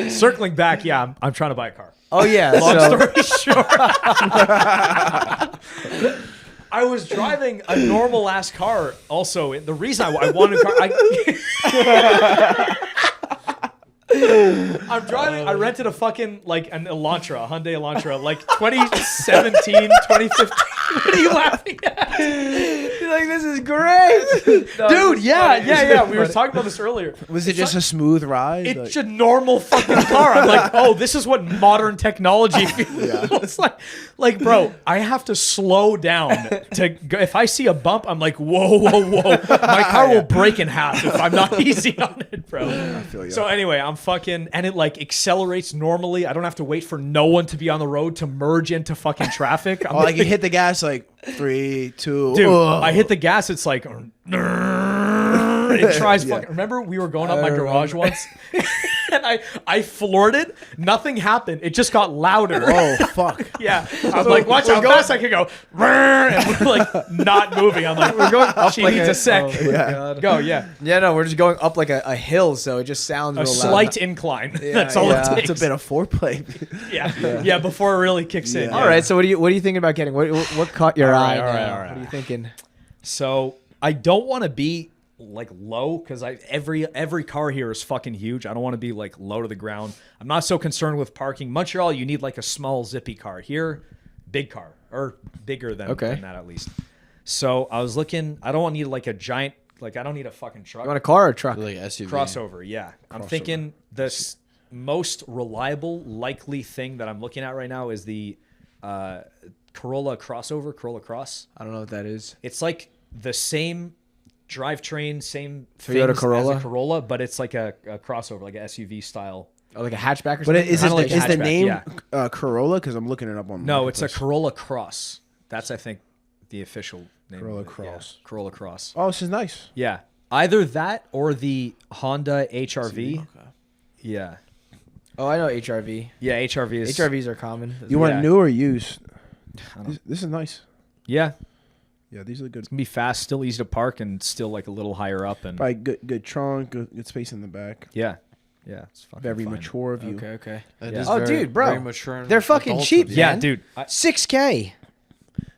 circling back, yeah, I'm trying to buy a car. "Oh yeah." Long so, story short, I was driving a normal ass car. Also, the reason I wanted a car, I'm driving. I rented a fucking like an Elantra, a Hyundai Elantra, like 2017, 2015. What are you laughing at? You're like, "This is great, Dude, yeah. We were talking about this earlier. Was it just a smooth ride? It's a normal fucking car. I'm like, oh, this is what modern technology feels like, bro, I have to slow down to go. If I see a bump, I'm like, whoa. My car will break in half if I'm not easy on it, bro. I feel you. So anyway, I'm fucking, and it like accelerates normally. I don't have to wait for no one to be on the road to merge into fucking traffic. I'm Oh, like you hit the gas like 3, 2. Dude, ugh. I hit the gas. It's like it tries. Yeah. Fucking. Remember, we were going up my garage once, and I floored it. Nothing happened. It just got louder. Oh fuck. Yeah, I'm like, watch how fast I can go. And we're like not moving. I'm like, we're going up. She like needs a- a sec. oh my God. Go, yeah. Yeah, no, we're just going up like a hill, so it just sounds A real slight incline. That's all yeah. it takes. It's a bit of foreplay. Yeah, before it really kicks in. Yeah. All right, so what are you thinking about getting? What caught your All eye? right, all right, now? all right. What are you thinking? So I don't want to be like low because every car here is fucking huge. I don't want to be like low to the ground. I'm not so concerned with parking. Montreal, you need like a small zippy car. Here, big car or bigger than that at least. So I was looking. I don't need like a giant. Like I don't need a fucking truck. You want a car or a truck? Like SUV. Crossover, yeah. I'm thinking the most reliable, likely thing that I'm looking at right now is the Corolla crossover, Corolla Cross. I don't know what that is. It's like the same drivetrain, same Toyota things Corolla? as a Corolla, but it's like a crossover, like a SUV style. Oh, like a hatchback or But something? is Kinda like a the hatchback, name yeah. Corolla? Because I'm looking it up on. No, it's a Marketplace. Corolla Cross. That's I think the official name. Corolla of it. Yeah, Cross. Corolla Cross. Oh, this is nice. Yeah. Either that or the Honda HRV. Okay. Yeah. Oh, I know HRV. Yeah, HRV is. HRVs are common. You want Yeah. new or used? I don't- This is nice. Yeah. Yeah, these are good. It's gonna be fast, still easy to park, and still like a little higher up. And Probably good trunk, good space in the back. yeah, yeah, it's fucking Very fine. mature of you. Okay. That Yeah. is Oh, very- dude, bro. very mature and They're fucking adult cheap, of you. Yeah, man. dude. 6K.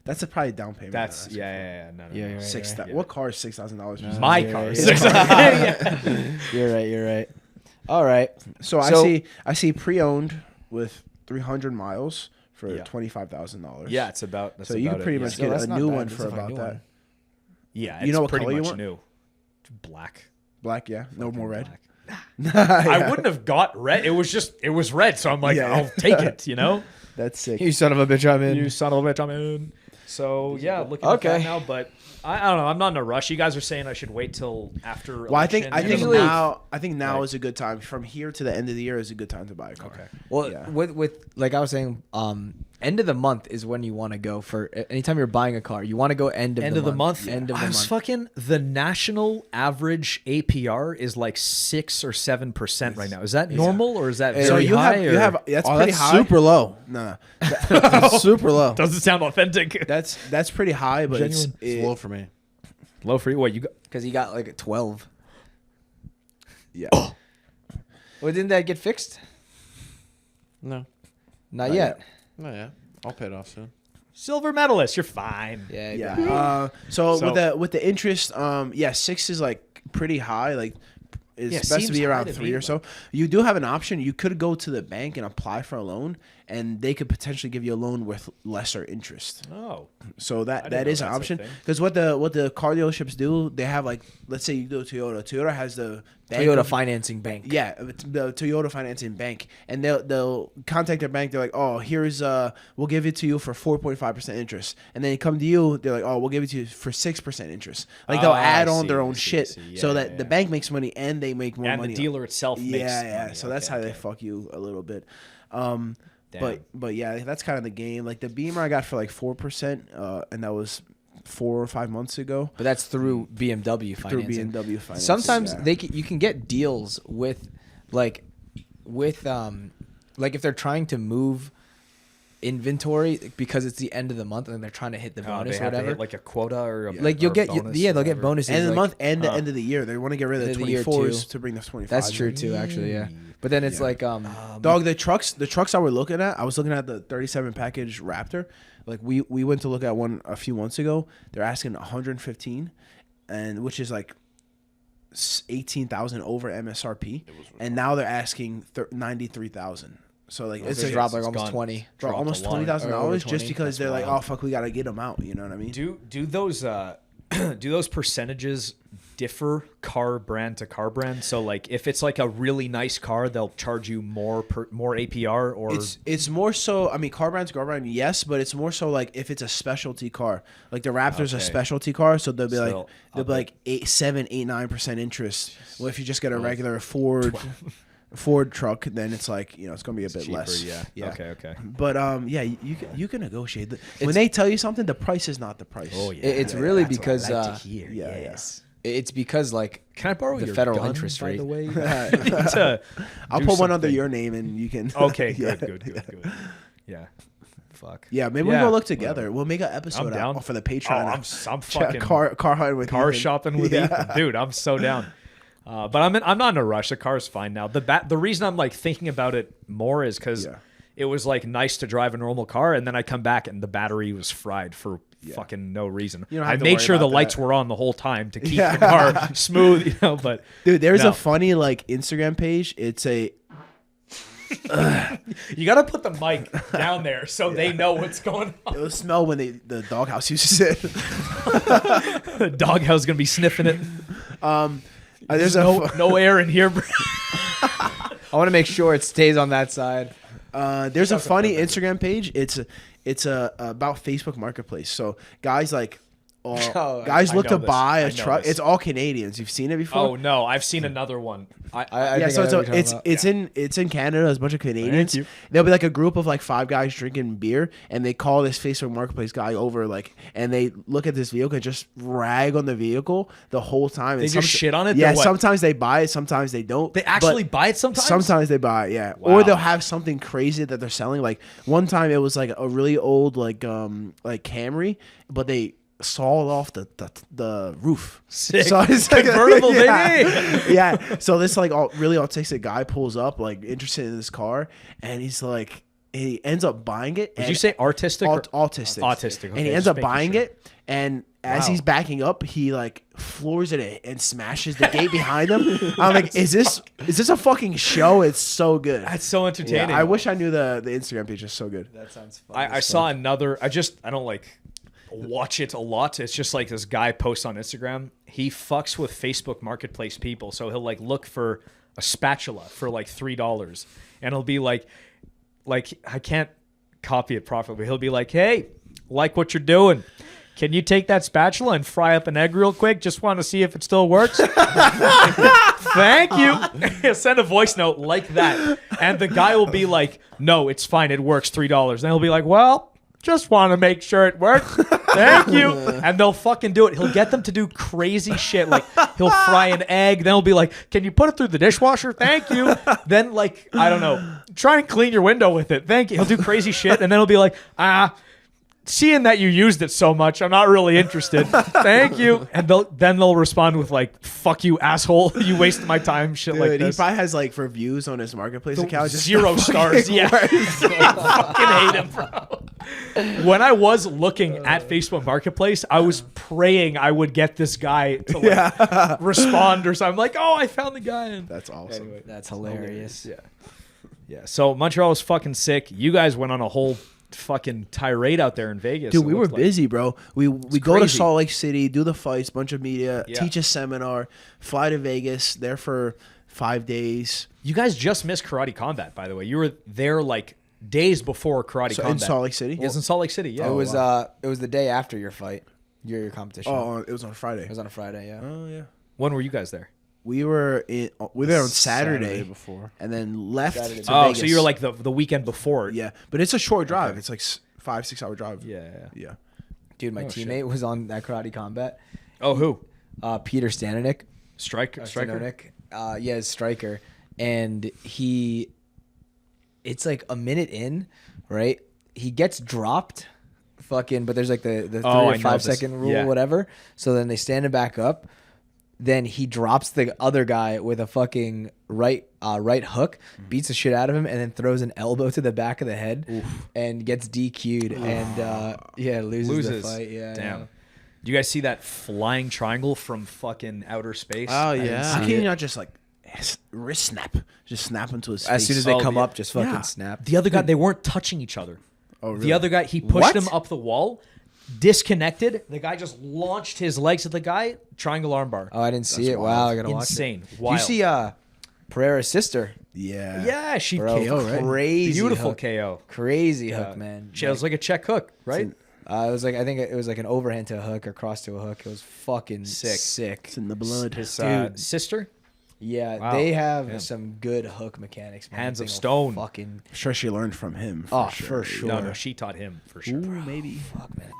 That's a probably down payment. That's yeah. No. Yeah, you're right. Six. yeah. What car is $6,000? My You're car. right. is $6,000. You're right. All right. So I see pre-owned with 300 miles for Yeah. $25,000. Yeah, it's about. That's So you about can pretty it, much yeah. get that's a not new bad. one That's for a fucking about new that. one. Yeah, it's You know what pretty color you much want? new. Black. Black, yeah. No more red. Black. I wouldn't have got red. It was red, so I'm like, Yeah. I'll take it. You know. That's sick. You son of a bitch, I'm in. You son of a bitch, I'm in. So yeah, looking at Okay. that now, but I don't know. I'm not in a rush. You guys are saying I should wait till after. Well, I think election. now Right. is a good time. From here to the end of the year is a good time to buy a car. Okay. Well, Yeah. with like I was saying, end of the month is when you want to go for anytime you're buying a car. You want to go end of the month. End of the I was month. fucking the national average APR is like 6 or 7% right now. Is that normal or is that So very you high? have or- that's pretty high. Super low. No, Super low. doesn't sound authentic. that's pretty high, but Genuine. It's low for me. Low for you. What you got? Because he got like a 12. yeah. Well, didn't that get fixed? No. Not yet. No, yeah. I'll pay it off soon. Silver medalist. You're fine. Yeah. Yeah. So So- with the interest, 6 is like pretty high. Like it's Yeah, supposed to seems be high around to 3 me, or so. You do have an option. You could go to the bank and apply for a loan, and they could potentially give you a loan with lesser interest. Oh. So didn't that know is an that's a option. thing. Because what the car dealerships do, they have like, let's say you do Toyota. Toyota has the bank Toyota of- financing bank. Yeah, the Toyota financing bank, and they'll contact their bank. They're like, oh, here's we'll give it to you for 4.5% interest, and then they come to you. They're like, oh, we'll give it to you for 6% interest. Like they'll Oh, I add on see, their I own see, I shit, see. so Yeah, that yeah, the yeah. bank makes money and they make more And money. the dealer itself makes Yeah. money. So that's Okay, how they okay. fuck you a little bit. Damn. But yeah, that's kind of the game. Like the Beamer, I got for like 4%, and that was 4 or 5 months ago. But that's through BMW Through financing. BMW financing. Sometimes yeah. you can get deals with like if they're trying to move inventory because it's the end of the month and they're trying to hit the Oh, bonus they or have to whatever. hit like a quota or a, Like or you'll a get bonus they'll or get whatever. bonuses. end of the like- month and the Huh. end of the year. They want to get rid of End the of the year 24s too. to bring the 25s. That's true in. too, actually. Yeah. But then it's Yeah. like Dog, the trucks I were looking at, I was looking at the 37 package Raptor. Like we went to look at one a few months ago. They're asking 115, and which is like 18,000 over MSRP, and now they're asking 93,000. So like it's it's a a drop like it's almost gone. 20. bro, dropped almost a lot. $20,000 Or over just 20. because That's they're like, wild. oh fuck, we gotta get them out. You know what I mean? Do those do those percentages differ car brand to car brand? So like if it's like a really nice car, they'll charge you more APR or It's more so. I mean, car brand, yes, but it's more so like if it's a specialty car, like the Raptor's a Okay. specialty car, so they'll be So like they'll they'll up be it. like 8, 7, 8, 9% interest. Well, if you just get a regular Ford truck, then it's like it's gonna be a bit cheaper, less. yeah. Okay. But yeah, you can negotiate. When they tell you something, the price is not the price. Oh yeah. It's really That's what I because like to hear. yeah, Yes. it's because like Can I borrow the your federal gun, interest by rate. the way? I'll Do put one under something. your name, and you can. Okay, yeah. good. Yeah. Fuck. Yeah, maybe we Yeah, go look together. whatever. We'll make an episode I'm down. out for the Oh, Patreon. I'm fucking car hunting with car Ethan. shopping with Yeah. Ethan. Dude, I'm so down. But I'm not in a rush. The car's fine now. The reason I'm like thinking about it more is because Yeah. it was like nice to drive a normal car, and then I come back and the battery was fried for fucking no reason. You don't I have to made worry sgot the about lights that. were on the whole time to keep the car smooth, But Dude, there's no. a funny like Instagram page. It's a You got to put the mic down there so they know what's going on. it'll smell when the doghouse uses it. The doghouse is gonna be sniffing it. There's No air in here, bro. I want to make sure it stays on that side. there's a funny Instagram page. It's about Facebook Marketplace. So guys like guys I look know to this. buy I a know truck. this. It's all Canadians. You've seen it before. Oh no, I've seen another one. I Yeah, think so I know what you're it's talking about. it's in Canada. There's a bunch of Canadians. you. There'll be like a group of like 5 guys drinking beer, and they call this Facebook Marketplace guy over, like, and they look at this vehicle and just rag on the vehicle the whole time. They And just shit on it? Yeah, They're what? sometimes they buy it, sometimes they don't. They actually But buy it sometimes. Sometimes they buy it, yeah. Wow. Or they'll have something crazy that they're selling. Like one time it was like a really old like Camry, but they sawed off the roof. Sick. So it's like Convertible, yeah. baby. Yeah. So this like really autistic guy pulls up, like interested in this car, and he's like, he ends up buying it. Did you say artistic? or- Autistic? Autistic. And okay, he ends just up making buying sure. it, and as Wow. he's backing up, he like floors it and smashes the gate behind him. I'm like, is this a fucking show? It's so good. That's so Yeah, entertaining. I wish I knew the Instagram page is so good. That sounds fun. I saw another. I don't like watch it a lot. It's just like this guy posts on Instagram. He fucks with Facebook Marketplace people, so he'll like look for a spatula for like $3, and he'll be like I can't copy it properly, but he'll be like, "Hey, like what you're doing. Can you take that spatula and fry up an egg real quick? Just want to see if it still works." Thank you. Send a voice note like that. And the guy will be like, "No, it's fine. It works. $3." And he'll be like, "Well, just want to make sure it works. Thank you." And they'll fucking do it. He'll get them to do crazy shit. Like he'll fry an egg. Then he'll be like, "Can you put it through the dishwasher? Thank you." Then like, I don't know, try and clean your window with it. Thank you. He'll do crazy shit. And then he'll be like, seeing that you used it so much, I'm not really interested. Thank you. And they'll respond with like, "Fuck you, asshole. You wasted my time." Shit Dude, like he this. probably has like reviews on his marketplace account. Just 0 stars. Yeah. I fucking hate him, bro. When I was looking at Facebook Marketplace, I was praying I would get this guy to like respond or something. I'm like, "Oh, I found the guy." And That's awesome. Anyway, That's hilarious. yeah. So Montreal was fucking sick. You guys went on a whole fucking tirade out there in Vegas. Dude, it we were looked like. busy, bro. We go to crazy. Salt Lake City, do the fights, bunch of media, Yeah. teach a seminar, fly to Vegas, there for 5 days. You guys just missed Karate Combat, by the way. You were there like days before Karate So Combat. in Salt Lake City? It was in Salt Lake City. Yeah. It was the day after your fight, your competition. Oh, it was on Friday. It was on a Friday. Yeah. Oh yeah. When were you guys there? We were there on Saturday before. and then left Saturday. to Oh, Vegas. so you were like the weekend before. yeah, but it's a short drive. It's like 5-6 hour drive. Yeah. Dude, my teammate was on that Karate Combat. Oh, who? Peter Stanonik. Striker. Stanonik. Yeah, his striker. And it's like a minute in, right? He gets dropped, but there's like the 3 Oh, or I know 5 this. second rule, Yeah. whatever. So then they stand him back up. Then he drops the other guy with a fucking right hook, beats the shit out of him, and then throws an elbow to the back of the head and gets DQ'd and loses the fight. Yeah, I Damn. know. Do you guys see that flying triangle from fucking outer space? Oh yeah. How can you not just like wrist snap? Just snap into his face. As soon as they Oh, come yeah. up, just fucking Yeah. snap. The other guy, they weren't touching each other. Oh, really? The other guy, he pushed What? him up the wall, disconnected. The guy just launched his legs at the guy, triangle armbar. Oh, I didn't see it. Wow, I gotta watch it. Insane. Did you Wild. see Pereira's sister? Yeah. Yeah, she Bro, KO, right? crazy beautiful hook. KO. Crazy hook, man. She was like a check hook, right? It was like I think it was like an overhand to a hook or cross to a hook. It was fucking sick. It's in the blood. His Dude. sister. Yeah, Wow. they have Yeah. some good hook mechanics. Man. Hands That of thing will stone. Fucking I'm sure she learned from him. for sure. No, she taught him for sure. Maybe. fuck, man.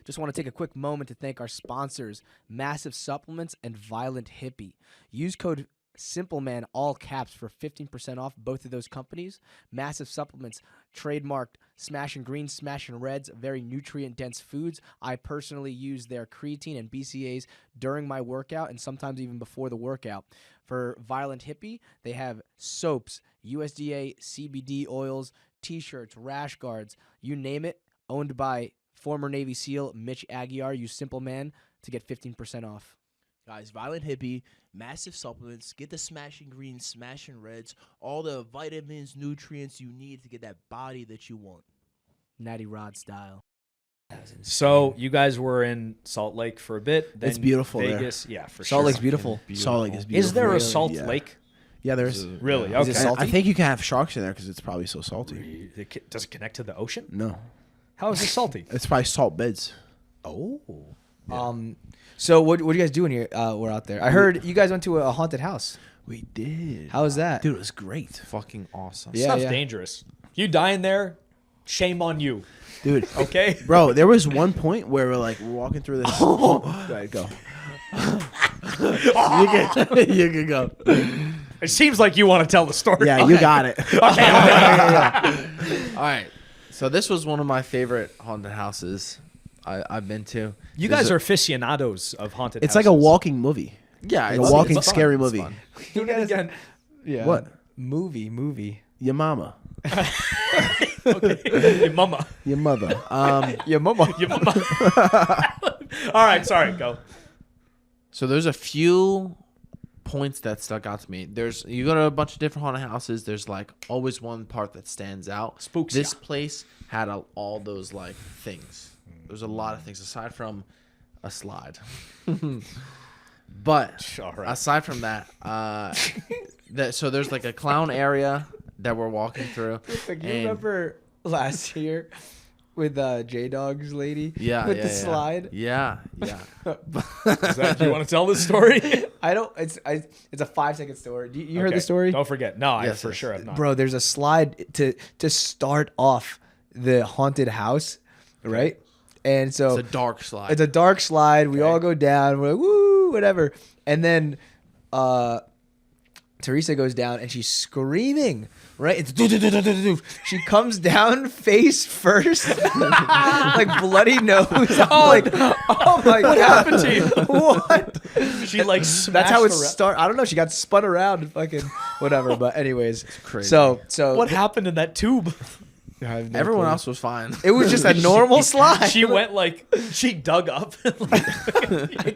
Just want to take a quick moment to thank our sponsors, MASF Supplements and Violent Hippie. Use code Simpleman, all caps, for 15% off both of those companies. MASF Supplements, trademarked Smash and Greens, Smash and Reds, very nutrient-dense foods. I personally use their creatine and BCAAs during my workout and sometimes even before the workout. For Violent Hippie, they have soaps, USDA CBD oils, T-shirts, rash guards, you name it, owned by former Navy SEAL Mitch Aguiar. Use Simpleman to get 15% off. Guys, Violent Hippie, massive supplements. Get the Smashing Greens, Smashing Reds, all the vitamins, nutrients you need to get that body that you want. Natty Rod style. So you guys were in Salt Lake for a bit. Then It's beautiful there. Vegas, yeah, for Salt sure. Lake's beautiful. Salt Lake is beautiful. Is there a Really? Salt Yeah. Lake? Yeah, there's. Really? Yeah. Is it Okay. salty? I think you can have sharks in there because it's probably so salty. Does it connect to the ocean? No, How is it salty? it's probably salt beds. Oh. So what do you guys do when you were out there? I heard you guys went to a haunted house. We did. How was that? Dude, it was great. Fucking awesome. Yeah, Stuff's yeah. dangerous. You die in there, shame on you. Dude, Okay. bro, there was one point where we're walking through this. Go ahead, go. You can go. It seems like you want to tell the story. Yeah, you got it. All right. So this was one of my favorite haunted houses I've been to. You There's guys a- are aficionados of haunted It's houses. like a walking movie. Yeah, Like it's a walking it's fun. scary It's movie. fun. Do it again. Yeah. What? Movie. Your mama. Okay. Your mama. Your mother. Your mama. Your mama. All right. Sorry. Go. So there's a few points that stuck out to me. You go to a bunch of different haunted houses. There's like always one part that stands out. Spooks This ya. place had all those like things. There's a lot of things aside from a slide. But All right. aside from that, so there's like a clown area that we're walking through. You and- remember last year with J-Dog's lady? Yeah, With yeah, the yeah. slide? Yeah. Do you want to tell this story? I don't. It's a 5-second story. You heard Okay. the story? Don't forget. No, I Yes, for yes. sure have not. Bro, there's a slide to start off the haunted house, right? And so It's a dark slide. it's a dark slide. We all go down. We're like, woo, whatever. And then Teresa goes down and she's screaming, right? It's do-do-do-do-do-do. She comes down face first, like bloody nose. I'm like, oh my God. happened to you? What? She like That's how it smashed around. started. I don't know. She got spun around and fucking whatever. But anyways, crazy. So What happened in that tube? I have no Everyone clue. else was fine. It was just a normal slide. She went like she dug up. I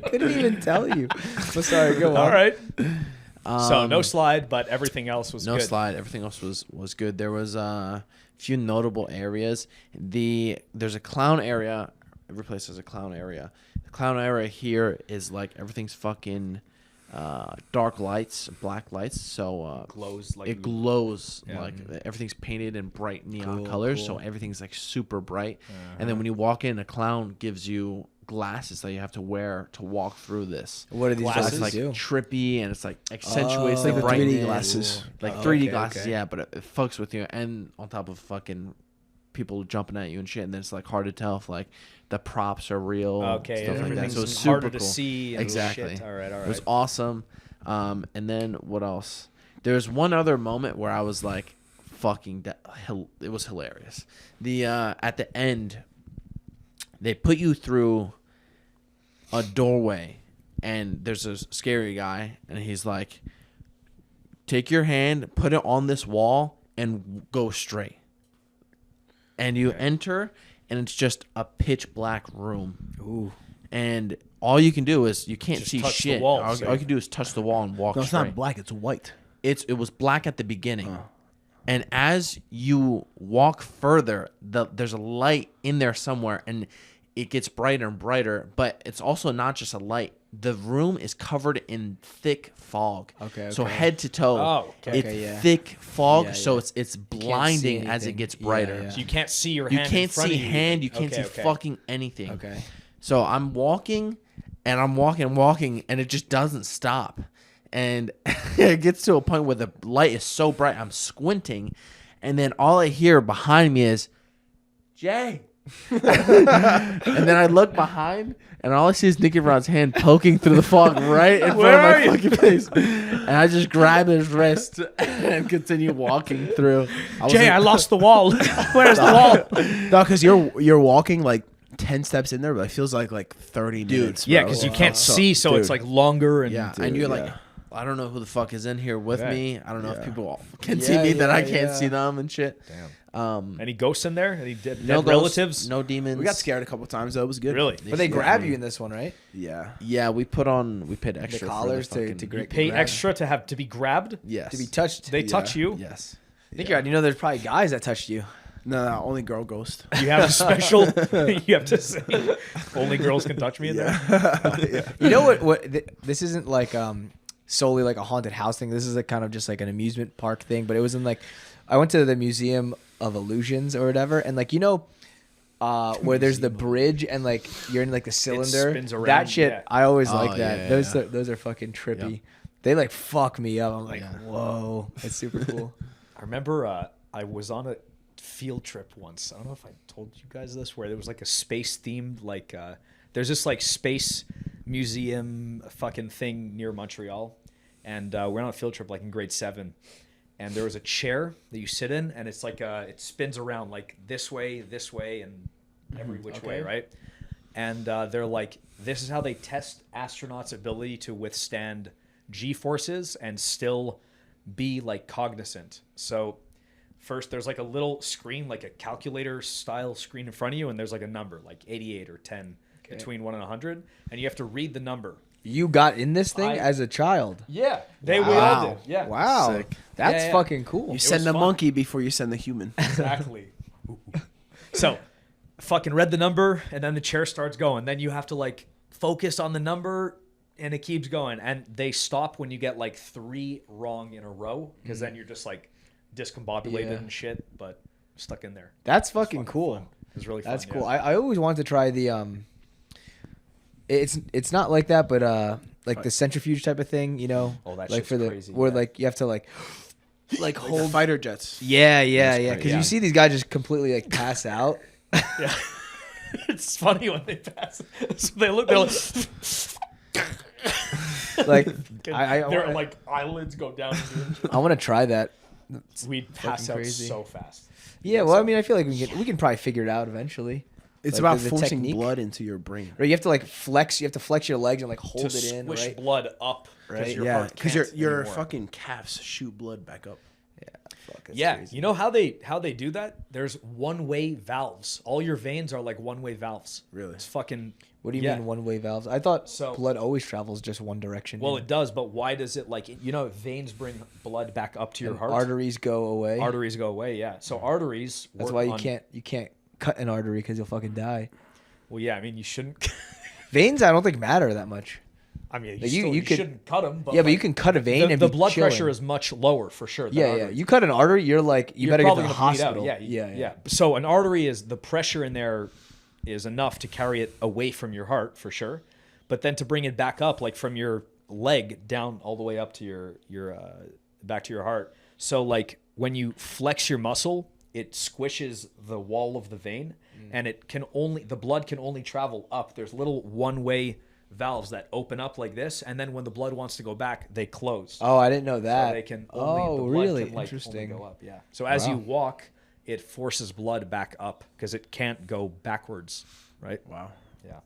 couldn't even tell you. But sorry, go on. All right. So no slide, but everything else was No good. slide. Everything else was good. There was a few notable areas. There's a clown area. Every place has a clown area. The clown area here is like everything's fucking dark lights, black lights. So Glows like it glows Yeah. like everything's painted in bright neon colors. cool. So everything's like super bright. And then when you walk in, a clown gives you glasses that you have to wear to walk through this. What did these Glasses? glasses It's like do? trippy and it's like accentuates Oh, the like the 3D brightness. glasses. Like Oh, 3D okay, glasses, okay. yeah, but it fucks with you. And on top of fucking people jumping at you and shit, and then it's like hard to tell if like the props are real. Okay, stuff like that. everything's So it's harder super to cool. see. And Exactly. Shit. All right. It was awesome. And then what else? There's one other moment where I was like, fucking, it was hilarious. At the end, they put you through a doorway, and there's a scary guy, and he's like, take your hand, put it on this wall, and go straight. And you enter, and it's just a pitch black room. Ooh. And all you can do is you can't Just see touch the shit. wall, all so- you can do is touch the wall and walk No, it's straight. not black. It's white. It was black at the beginning, and as you walk further, there's a light in there somewhere, and it gets brighter and brighter. But it's also not just a light. The room is covered in thick fog. Okay, So okay. head to toe, Oh, okay. it's Okay, yeah. thick fog. Yeah, So yeah. it's blinding as it anything. gets Yeah, brighter. yeah. So you can't see your You hand. can't in front see of you. hand. You can't Okay, see okay. fucking anything. Okay. So I'm walking, and I'm walking, and it just doesn't stop. And it gets to a point where the light is so bright, I'm squinting, and then all I hear behind me is, Jay. And then I look behind, and all I see is Nicky Rod's hand poking through the fog right in Where are front of my fucking face. And I just grab his wrist and continue walking through. Jay, I lost the wall. Where's the wall? No, because you're walking like 10 steps in there, but it feels like 30 minutes. Yeah, bro. because you can't So- see, so it's dude. like longer and Yeah, Dude, and you're like, yeah. I don't know who the fuck is in here with Yeah. me. I don't know if Yeah. people can Yeah, see me that I yeah, can't yeah. see them and shit. Damn. Any ghosts in there? Any dead No ghosts, relatives? no demons. We got scared a couple times though. It was good. Really? But they grab you in this one, right? Yeah. Yeah, we paid extra for collars the to fucking, grab- Pay grab. extra to be grabbed? Yes. To be touched. They touch you? Yes. Nicky Rod, you know there's probably guys that touched you. No, only girl ghost. You have a special. You have to say, only girls can touch me in there. You know what this isn't like solely like a haunted house thing. This is like kind of just like an amusement park thing, but it was in like I went to the Museum of Illusions or whatever, and like where there's the bridge and like you're in like the cylinder. spins around, that shit, yeah. I always Oh, like that. yeah, Those are fucking trippy. They like fuck me up. I'm like, whoa, that's super cool. I remember I was on a field trip once. I don't know if I told you guys this, where there was like a space themed, like there's this like space museum fucking thing near Montreal, and we're on a field trip like in grade 7, and there was a chair that you sit in, and it's like it spins around like this way, and every which way, right? And they're like, this is how they test astronauts' ability to withstand G forces and still be like cognizant. So first there's like a little screen, like a calculator style screen in front of you, and there's like a number like 88 or 10 between 1 and 100, and you have to read the number. You got in this thing as a child. Yeah, we all did. Yeah. Wow. Sick. That's fucking cool. You send was the fun. monkey before you send the human. Exactly. So fucking read the number, and then the chair starts going. Then you have to like focus on the number, and it keeps going. And they stop when you get like 3 wrong in a row, because then you're just like discombobulated and shit, but stuck in there. That's fucking cool. Fun. It was really fun. That's cool. I always wanted to try the it's not like that, but like the centrifuge type of thing, you know? Oh, that like shit's for the crazy, where yeah. like you have to like Hold fighter jets. yeah, crazy. because Yeah. you see these guys just completely like pass out. Yeah. It's funny when they pass. So they're like, Like their like eyelids go down. I want to try that. We'd pass fucking out crazy. so fast. Yeah, well, I mean, I feel like we can probably figure it out eventually. It's Like, about the forcing technique. blood into your brain. Right, you have to like flex. You have to flex your legs and like hold To it in. squish Right. blood up, Right, Your Yeah, heart because can't your anymore. fucking calves shoot blood back up. Fuck, that's Yeah, crazy. you know how they do that? There's one-way valves. All your veins are like one-way valves. Really? It's fucking. What do you yeah. mean one-way valves? I thought So- blood always travels just one direction. Well, it does, but why does it like you know veins bring blood back up to your And heart? arteries go away. Arteries go away. Yeah. So arteries. That's work why you on- can't cut an artery because you'll fucking die. Well, yeah. I mean, you shouldn't. Veins, I don't think matter that much. I mean, Like, you could- shouldn't cut them. But Yeah, but like, you can cut a vein the and the be blood chilling. pressure is much lower for sure. Than Yeah, yeah. arteries. You cut an artery, you're like you You're better get to probably the gonna bleed out. hospital. Yeah. So an artery is the pressure in there is enough to carry it away from your heart for sure, but then to bring it back up, like from your leg down all the way up to your back to your heart. So like when you flex your muscle, it squishes the wall of the vein, and the blood can only travel up. There's little one-way valves that open up like this, and then when the blood wants to go back, they close. Oh, I didn't know that. So they can only, the blood really? can, like, Interesting. only go up. Yeah. So as you Wow. walk, it forces blood back up because it can't go backwards, right? Wow. Yeah.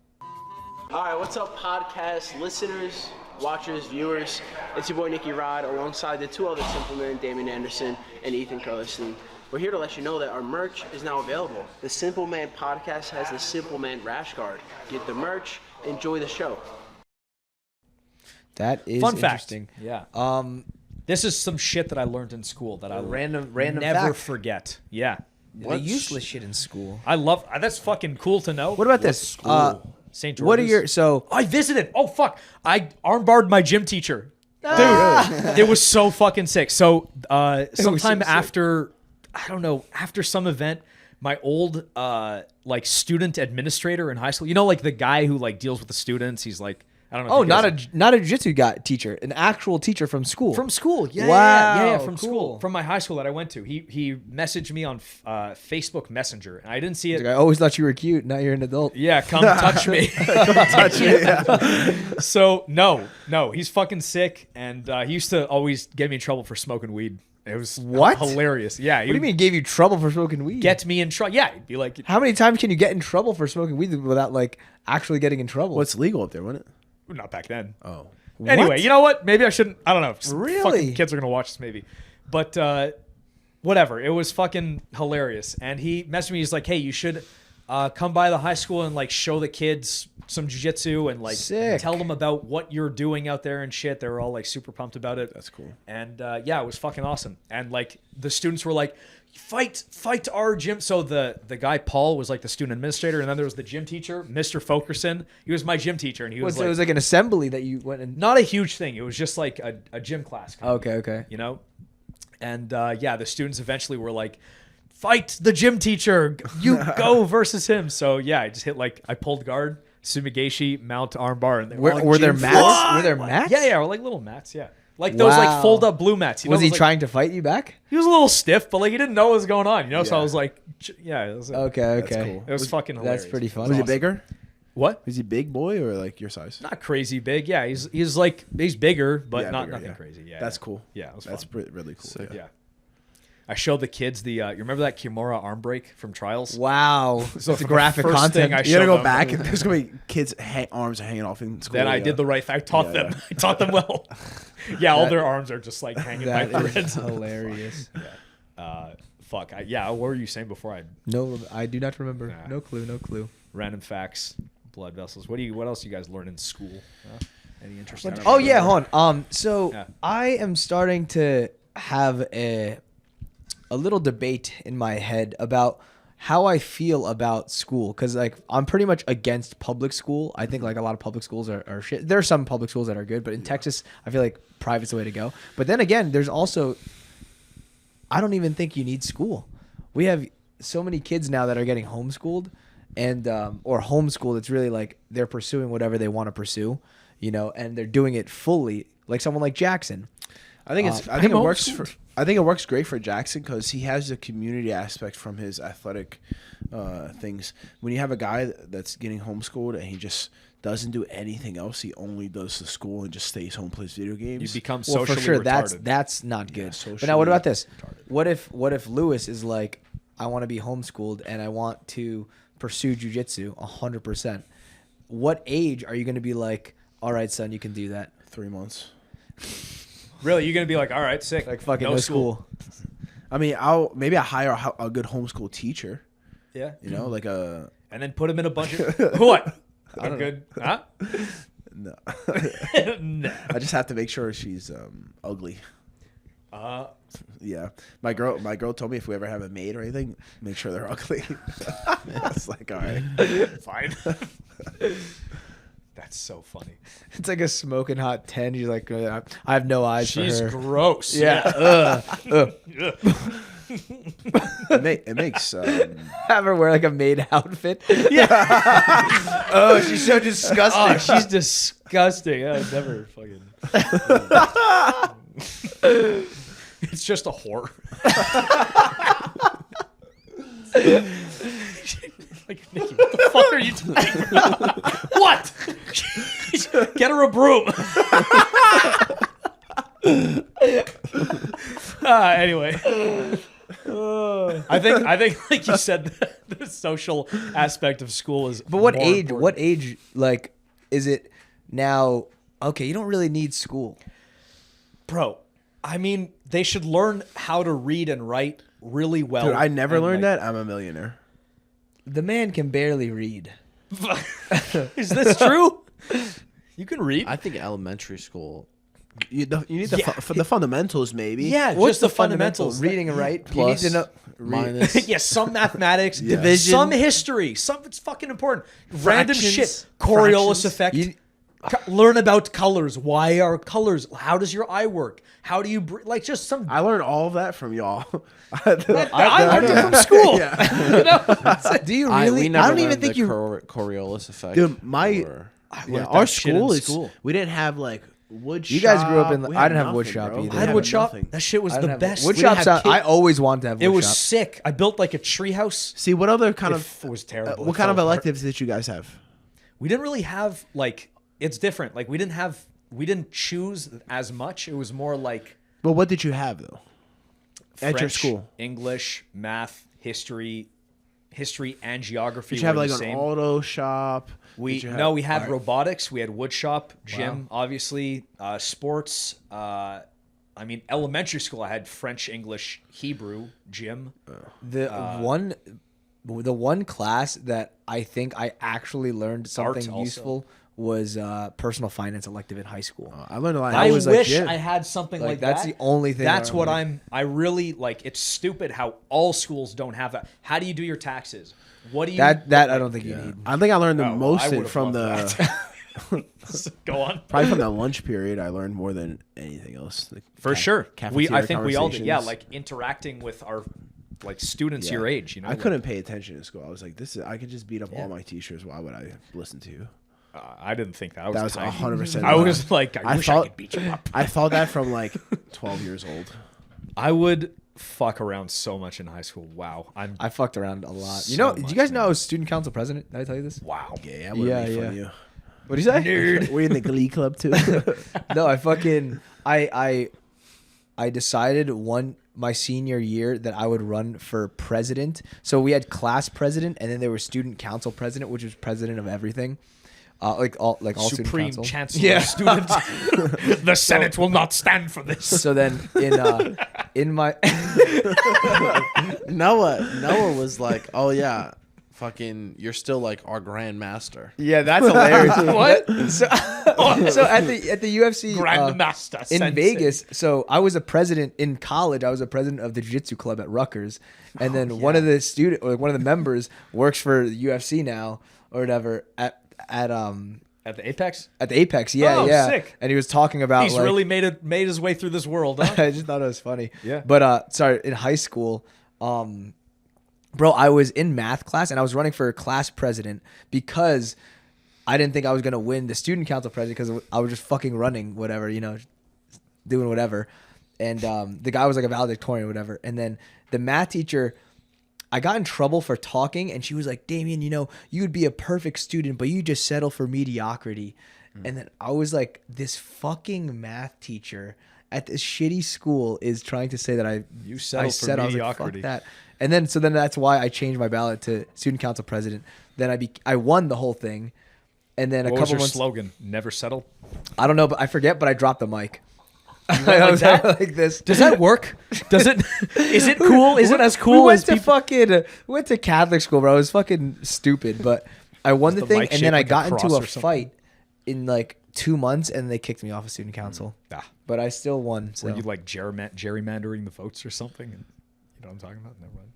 All right, what's up, podcast listeners, watchers, viewers? It's your boy Nicky Rod alongside the 2 other simplemen, Damien Anderson and Ethan Crelinsten. We're here to let you know that our merch is now available. The Simpleman podcast has the Simpleman rash guard. Get the merch, enjoy the show. That is Fun fact. interesting. Yeah. This is some shit that I learned in school that I Random never fact. forget. Yeah. The useless shit in school. I love that's fucking cool to know. What about this? St. George's? What are your so? I visited. Oh fuck! I armbarred my gym teacher. Dude, it was so fucking sick. So sometime after, I don't know, after some event, my old like student administrator in high school, you know, like the guy who like deals with the students. He's like, I don't know. Oh, if you guys- not a jiu-jitsu guy teacher, an actual teacher from school. from school. Yeah, Wow, yeah, from cool. school, from my high school that I went to. He messaged me on Facebook Messenger, and I didn't see it. I always thought you were cute. Now you're an adult. Yeah, come touch me. Touch me. So no, he's fucking sick, and he used to always get me in trouble for smoking weed. It was What? hilarious. Yeah, What do you mean gave you trouble for smoking weed? Get me in trouble? Yeah, he'd be like, How many times can you get in trouble for smoking weed without like actually getting in trouble? What's legal up there, wasn't it? not back then. Oh. Anyway, What? you know what? Maybe I shouldn't. I don't know. Really? Fucking kids are gonna watch this maybe, but whatever. It was fucking hilarious. And he messaged me. He's like, "Hey, you should come by the high school and like show the kids some jiu-jitsu and like Sick. tell them about what you're doing out there and shit." They were all like super pumped about it. That's cool. And yeah, it was fucking awesome. And like the students were like, fight our gym. So the guy Paul was like the student administrator, and then there was the gym teacher, Mr. Fokerson. He was my gym teacher, and he was it was like like an assembly that you went and. not a huge thing. It was just like a gym class. Kind of, Okay. you know? And yeah, the students eventually were like, fight the gym teacher. You go versus him. So yeah, I just hit I pulled guard, Sumigashi, mount, armbar, and they Were there mats? Were there mats? Yeah, like little mats. Yeah, like those like fold up blue mats. You Was know, he those, trying to fight you back? He was a little stiff, but he didn't know what was going on. So Yeah. I was like, yeah, it was, Okay. cool. it was fucking hilarious. That's pretty It fun. Was he awesome. bigger? What? Was he big boy or like your size? Not crazy big. Yeah, he's bigger, but Yeah, not bigger, nothing yeah. crazy. Yeah, That's cool. Yeah, it was That's fun. really cool. Yeah. I showed the kids the. You remember that Kimura arm break from Trials? Wow. So It's for the graphic first content. thing I You gotta showed go them- back and there's gonna be kids' arms hanging off in school. Then I did the right thing. I taught them. I taught them well. Yeah, all their arms are just like hanging by That is threads. hilarious. Fuck. What were you saying before I No, I do not remember. Nah. No clue. random facts, blood vessels? What else you guys learn in school? Any interesting? Oh yeah, hold on. So Yeah. I am starting to have a little debate in my head about how I feel about school, because I'm pretty much against public school. I think a lot of public schools are shit. There are some public schools that are good, but in Texas, I feel like private's the way to go. But then again, there's also, I don't even think you need school. We have so many kids now that are getting homeschooled, and or homeschooled. It's really they're pursuing whatever they want to pursue, and they're doing it fully. Like someone like Jackson. I think it works great for Jackson because he has the community aspect from his athletic things. When you have a guy that's getting homeschooled and he just doesn't do anything else, he only does the school and just stays home, plays video games. You become Well, socially for sure, retarded. that's not good. socially But now, what about this? retarded. What if Lewis is like, I want to be homeschooled and I want to pursue jiu-jitsu 100%? What age are you going to be like, all right, son, you can do that? 3 months. Really, you're gonna be like, all right, sick. Like fucking no school. I mean, maybe I hire a good homeschool teacher. Yeah. Like a And then put him in a bunch of what? I'm good. Huh? no. No. I just have to make sure she's ugly. Yeah, my girl told me if we ever have a maid or anything, make sure they're ugly. I was like, all right, Fine. That's so funny. It's like a smoking hot 10. You're like, I have no eyes She's for her. gross. Yeah. it makes Have her wear like a maid outfit. Yeah. Oh, she's so disgusting. Oh, she's disgusting. I never fucking. It's just a whore. Like, Nicky, what the fuck are you doing? What? Get her a broom. Anyway. I think like you said, the social aspect of school is. But what more age? important. What age? Like, is it now? Okay, you don't really need school. Bro? I mean, they should learn how to read and write really well. dude. I never and, learned like, that. I'm a millionaire. The man can barely read. Is this true? You can read. I think elementary school. You need the fundamentals, maybe. Yeah, What's just the the fundamentals? fundamentals. Reading and write. Plus, you need to know. minus. Yeah, some mathematics, Yeah. Division. some history, some it's fucking important. Random Fractions. shit. Coriolis Fractions. effect. You- Learn about colors. Why are colors? How does your eye work? How do you like just some? I learned all of that from y'all. I learned it from school. Yeah. You know? Do you We really? never I don't even learned think the you. Dude, Coriolis effect. or- yeah, learned our that shit in school is. school. We didn't have like wood shop. You guys grew up in. We I had didn't have wood nothing, shop bro. either. I had We wood shop. nothing. That shit was I the didn't have- best. Wood We didn't shops. have I always wanted to have. Wood It was shop. sick. I built like a treehouse. See, what other kind It of was terrible. what It kind of fell apart. electives did you guys have? We didn't really have like. It's different. Like we didn't choose as much. It was more like But what did you have though? At your French, school? English, math, history and geography. Did you have were like the an same. auto shop? We Did you have- no, we had robotics. We had wood shop, gym, obviously, sports. I mean, elementary school. I had French, English, Hebrew, gym. The one class that I think I actually learned something also. useful was personal finance elective in high school. I learned a lot. I was wish legit. I had something like that's that. the only thing. That's I what remember. I really like. It's stupid how all schools don't have that. How do you do your taxes? What do you? That I don't think you need. I think I learned the Oh, well, most I would've from loved the Go on. probably from the lunch period. I learned more than anything else. Like For sure. I cafeteria think we all did. Yeah, conversations. like interacting with our like students Yeah. your age. You know, I couldn't pay attention in school. I was like, I could just beat up Yeah. all my teachers. Why would I listen to you? I didn't think that. That was tiny. 100%. I was like, I wish I thought- could beat you up. I thought that from like 12 years old. I would fuck around so much in high school. Wow. I fucked around a lot. So You know, did much, you guys know man. I was student council president? Did I tell you this? Wow. Yeah, I would have made fun of you. What did you say? Nerd. We're in the Glee Club too. No, I decided my senior year that I would run for president. So we had class president, and then there was student council president, which was president of everything, like all student Supreme council. Chancellor of Students. The Senate will not stand for this. So then in my Noah was like, "Oh yeah, fucking, you're still like our grandmaster." yeah, that's hilarious. What? So at the UFC Grandmaster in Sensei. Vegas, so I was a president in college. I was a president of the jiu-jitsu club at Rutgers, and then one of the members works for the UFC now or whatever at At the Apex? the Apex. Yeah, Oh, yeah. sick. And he was talking about He's like, really made his way through this world, huh? I just thought it was funny. Yeah. But sorry, in high school, bro, I was in math class and I was running for class president because I didn't think I was gonna win the student council president because I was just fucking running whatever, you know, doing whatever. And the guy was like a valedictorian or whatever. And then the math teacher, I got in trouble for talking, and she was like, "Damien, you know, you would be a perfect student, but you just settle for mediocrity." And then I was like, this fucking math teacher at this shitty school is trying to say that I settle for said, I was like, mediocrity. fuck that. And then so that's why I changed my ballot to student council president. Then I won the whole thing. And then What a was couple your months, slogan? Never settle? I don't know, but I forget, but I dropped the mic. like I was that? like this. Does that work? Does it? Is it cool? Is it as We cool went as to people? we went to Catholic school, bro. It was fucking stupid, but I won the the thing, mic and then shaped I like a got cross into a or something? fight in like 2 months, and they kicked me off of student council. Ah. But I still won. So. Were you like gerrymandering the votes or something? And you know what I'm talking about? Never mind.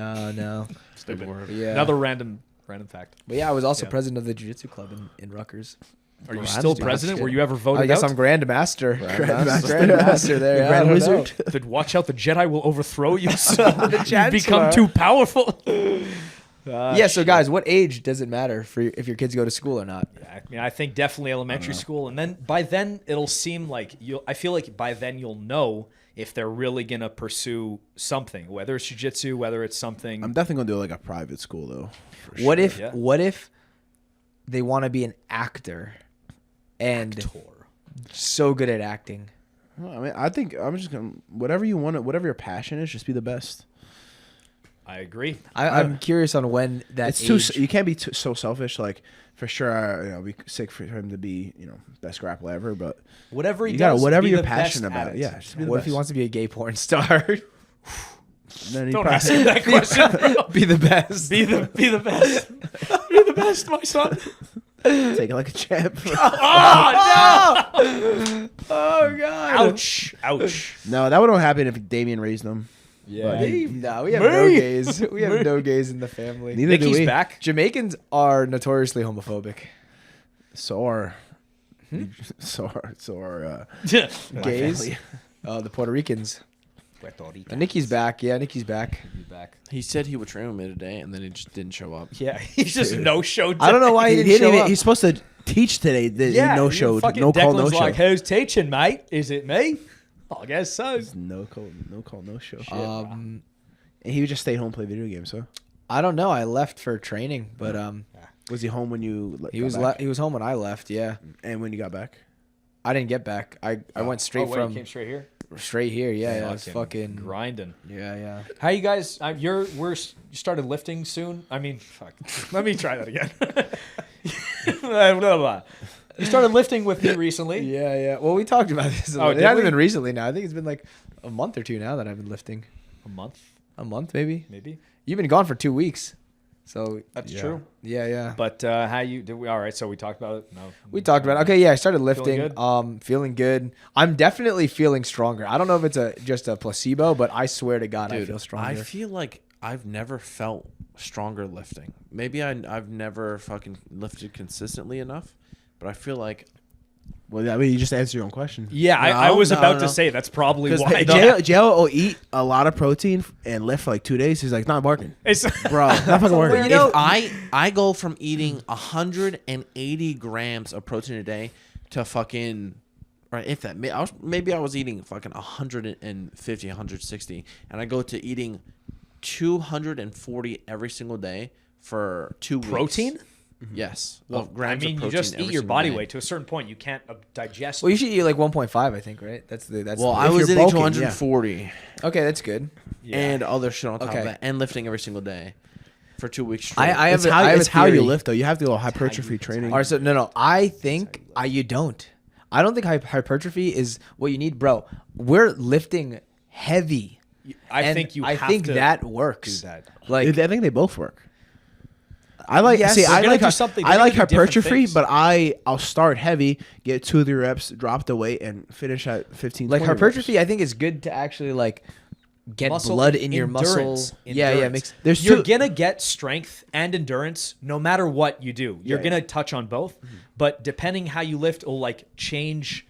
All right. No. Stupid. Yeah. Another random fact. But yeah, I was also Yeah. president of the jiu-jitsu club in Rutgers. Are you Well, still that's president? shit. Were you ever voted I guess out? I'm grandmaster. Grandmaster. Grandmaster there. The I Grand don't Wizard. know. Then watch out, the Jedi will overthrow you. So you Chancellor. become too powerful. Yeah. So guys, what age does it matter for if your kids go to school or not? I mean, I think definitely elementary school, and then by then it'll seem like I feel like by then you'll know if they're really gonna pursue something, whether it's jiu-jitsu, whether it's something. I'm definitely gonna do like a private school though. for What sure. if yeah. what if they want to be an actor and so good at acting? Well, I mean, I think I'm just gonna whatever you want, whatever your passion is, just be the best. I agree. I'm curious on when that It's age. too. You can't be so selfish. Like for sure, it'd be sick for him to be best grappler ever. But Whatever he you gotta does, whatever be you're the passionate best at about. it. Yeah. Just be the What best. if he wants to be a gay porn star? Then he Don't probably- ask him that question, bro. be the best. Be the best. Be the best, my son. Take it like a champ. Oh Oh god. Ouch! Ouch! No, that wouldn't happen if Damien raised them. Yeah. No, we have no Me. gays. We have no gays in the family. Neither do Nicky's we. back. Jamaicans are notoriously homophobic. So are, so are my Gays? family. The Puerto Ricans. Puerto Rico. And Nikki's back. Yeah, Nikki's back. Be back. He said he would train with me today, and then he just didn't show up. Yeah, he's just no show. I don't know why he didn't show up. He's supposed to teach today. Yeah, No show. fucking No call. No Declan's show. like, who's teaching, mate? Is it me? I guess so. No call. No call. No show. Um, And he would just stay home and play video games. So I don't know. I left for training, but was he home when you? he was he was home when I left. Yeah, And when you got back? I didn't get back. I went straight Wait, from came straight here. straight here. Yeah, it's fucking grinding. yeah. How you guys? You started lifting soon. I mean, fuck. Let me try that again. Blah, blah, blah. You started lifting with me recently. Yeah. Well, we talked about this. Oh, It did hasn't we? been recently now. I think it's been like a month or two now that I've been lifting. A month, A month, maybe. maybe. You've been gone for 2 weeks, so That's Yeah. true. yeah. But how you did? We all right. So we talked about it. No, We talked about it. Okay, yeah, I started lifting. good? Feeling good. I'm definitely feeling stronger. I don't know if it's just a placebo, but I swear to God, I feel stronger. I feel like I've never felt stronger lifting. Maybe I've never fucking lifted consistently enough, but I feel like Well, I mean, you just answered your own question. Yeah, I was no, about no. to say that's probably Because why. JL will eat a lot of protein and lift for like 2 days. He's like, not working. It's, Bro, not fucking working. You know- If I go from eating 180 grams of protein a day to fucking, or if that, maybe I was eating fucking 150, 160, and I go to eating 240 every single day for 2 weeks. protein? Yes. Well, of I grams of mean, you protein just every eat your single body day. weight to a certain point. You can't digest. Well, you should eat like 1.5, I think, right? That's Well, the- I if was you're eating bulking, 240 okay, that's good. and other shit on top Okay. of that, and lifting every single day for 2 weeks straight. I have It's a- how, I have it's a how you theory. lift, though. You have to go hypertrophy training. All right, so no, I think you don't. I don't think hypertrophy is what you need, bro. We're lifting heavy. I and think you I have think to that works. do that. Like, I think they both work. I like Yes, see. we're I gonna like do something- I they're like gonna do different hypertrophy, things. but I'll start heavy, get 2 or 3 reps, drop the weight, and finish at 15. like 20 hypertrophy, reps. I think is good to actually like get Muscle blood in your endurance. muscles. Yeah, Endurance. makes. There's You're 2. gonna get strength and endurance no matter what you do. You're Yeah, gonna touch on both, but depending how you lift will like change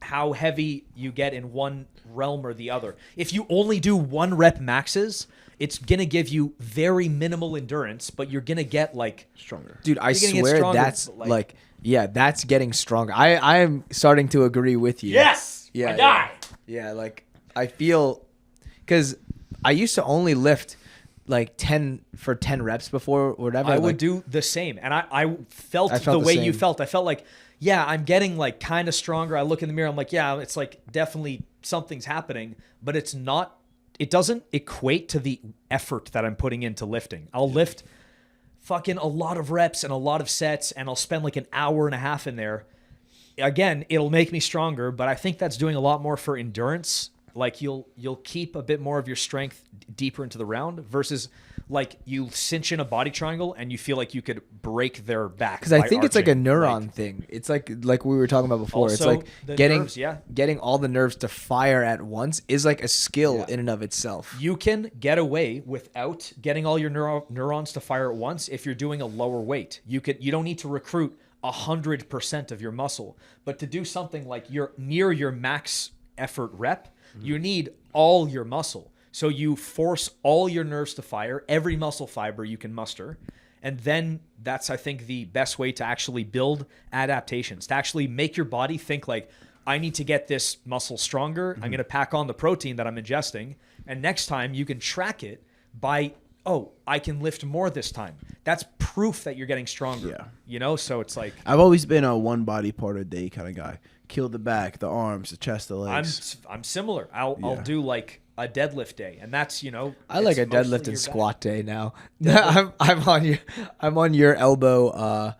how heavy you get in one realm or the other. If you only do 1 rep maxes, it's gonna give you very minimal endurance, but you're gonna get like stronger. Dude, I You're gonna get swear stronger, that's but, like, yeah, that's getting stronger. I am starting to agree with you. yes, Yeah, my guy. Yeah, like I feel because I used to only lift like 10 reps before or whatever. I like, would do the same, and I felt I felt the the way you same. felt. I felt like, yeah, I'm getting like kind of stronger. I look in the mirror, I'm like, yeah, it's like definitely something's happening, but it's not. It doesn't equate to the effort that I'm putting into lifting. I'll lift fucking a lot of reps and a lot of sets, and I'll spend like an hour and a half in there. Again, it'll make me stronger, but I think that's doing a lot more for endurance. Like you'll keep a bit more of your strength deeper into the round versus like you cinch in a body triangle and you feel like you could break their back. because I by think it's like a arching. neuron thing. It's like we were talking about before. It's Also, like the getting nerves, yeah. getting all the nerves to fire at once is like a skill in and of itself. You can get away without getting all your neurons to fire at once if you're doing a lower weight. You don't need to recruit 100% of your muscle, but to do something like you're near your max effort rep, you need all your muscle. So you force all your nerves to fire, every muscle fiber you can muster. And then that's, I think, the best way to actually build adaptations, to actually make your body think like, I need to get this muscle stronger. I'm going to pack on the protein that I'm ingesting. And next time you can track it by, oh, I can lift more this time. That's proof that you're getting stronger. Yeah. You know, so it's like, I've always been a 1 body part a day kind of guy. Kill the back, the arms, the chest, the legs. I'm similar. I'll do like a deadlift day, and that's, you know, I like a it's mostly deadlift and your squat day now. I'm on your elbow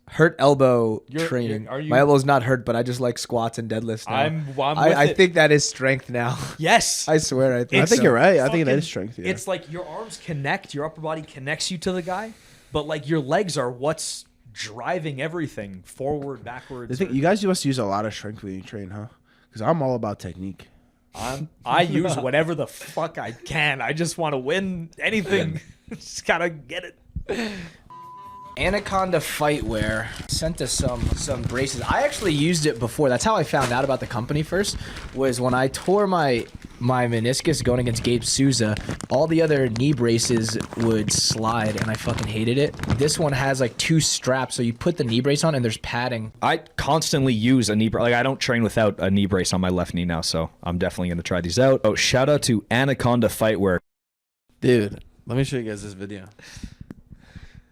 hurt elbow training. are you- My elbow's not hurt, but I just like squats and deadlifts now. I'm with I it. think that is strength now. Yes. I swear I think I think so. you're right. I think that Fucking- is strength. Yeah. It's like your arms connect, your upper body connects you to the guy, but like your legs are what's driving everything forward, backwards. I think you guys must use a lot of strength when you train, huh? Because I'm all about technique. I use whatever the fuck I can. I just want to win anything. Just gotta get it. Anaconda Fightwear sent us some braces. I actually used it before. That's how I found out about the company first, was when I tore my meniscus going against Gabe Souza. All the other knee braces would slide, and I fucking hated it. This one has like 2 straps, so you put the knee brace on, and there's padding. I constantly use a knee brace. Like I don't train without a knee brace on my left knee now, so I'm definitely going to try these out. Oh, shout out to Anaconda Fightwear. Dude, let me show you guys this video.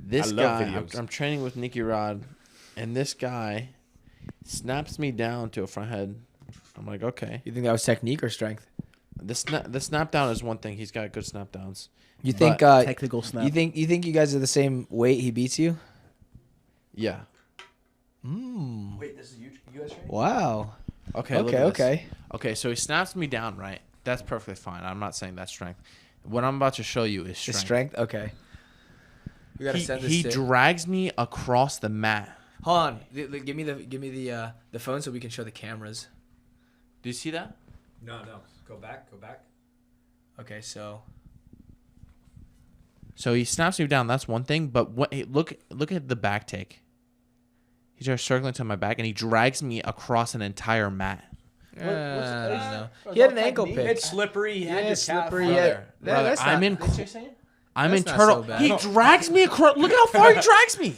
This I love guy, videos. I'm training with Nicky Rod, and this guy snaps me down to a front head. I'm like, okay. You think that was technique or strength? The snap down is one thing. He's got good snap downs. You think Technical snap. you think you guys are the same weight? He beats you? Yeah. Wait, this is you guys training? Wow. Okay. Look at this. Okay. Okay. So he snaps me down, right? That's perfectly fine. I'm not saying that's strength. What I'm about to show you is The strength. strength. Okay. We gotta send this. He to- drags me across the mat. Hold on. Give me the phone so we can show the cameras. Do you see that? No. Go back. Okay, so So he snaps me down. That's one thing. But what? Hey, look at the back take. He starts circling to my back, and he drags me across an entire mat. I don't know. He had an ankle pick. It's slippery. He had your slippery. calf. Yeah, Brother, that's I'm not- in. I'm in That's not turtle. so bad. He drags me across. Look at how far he drags me.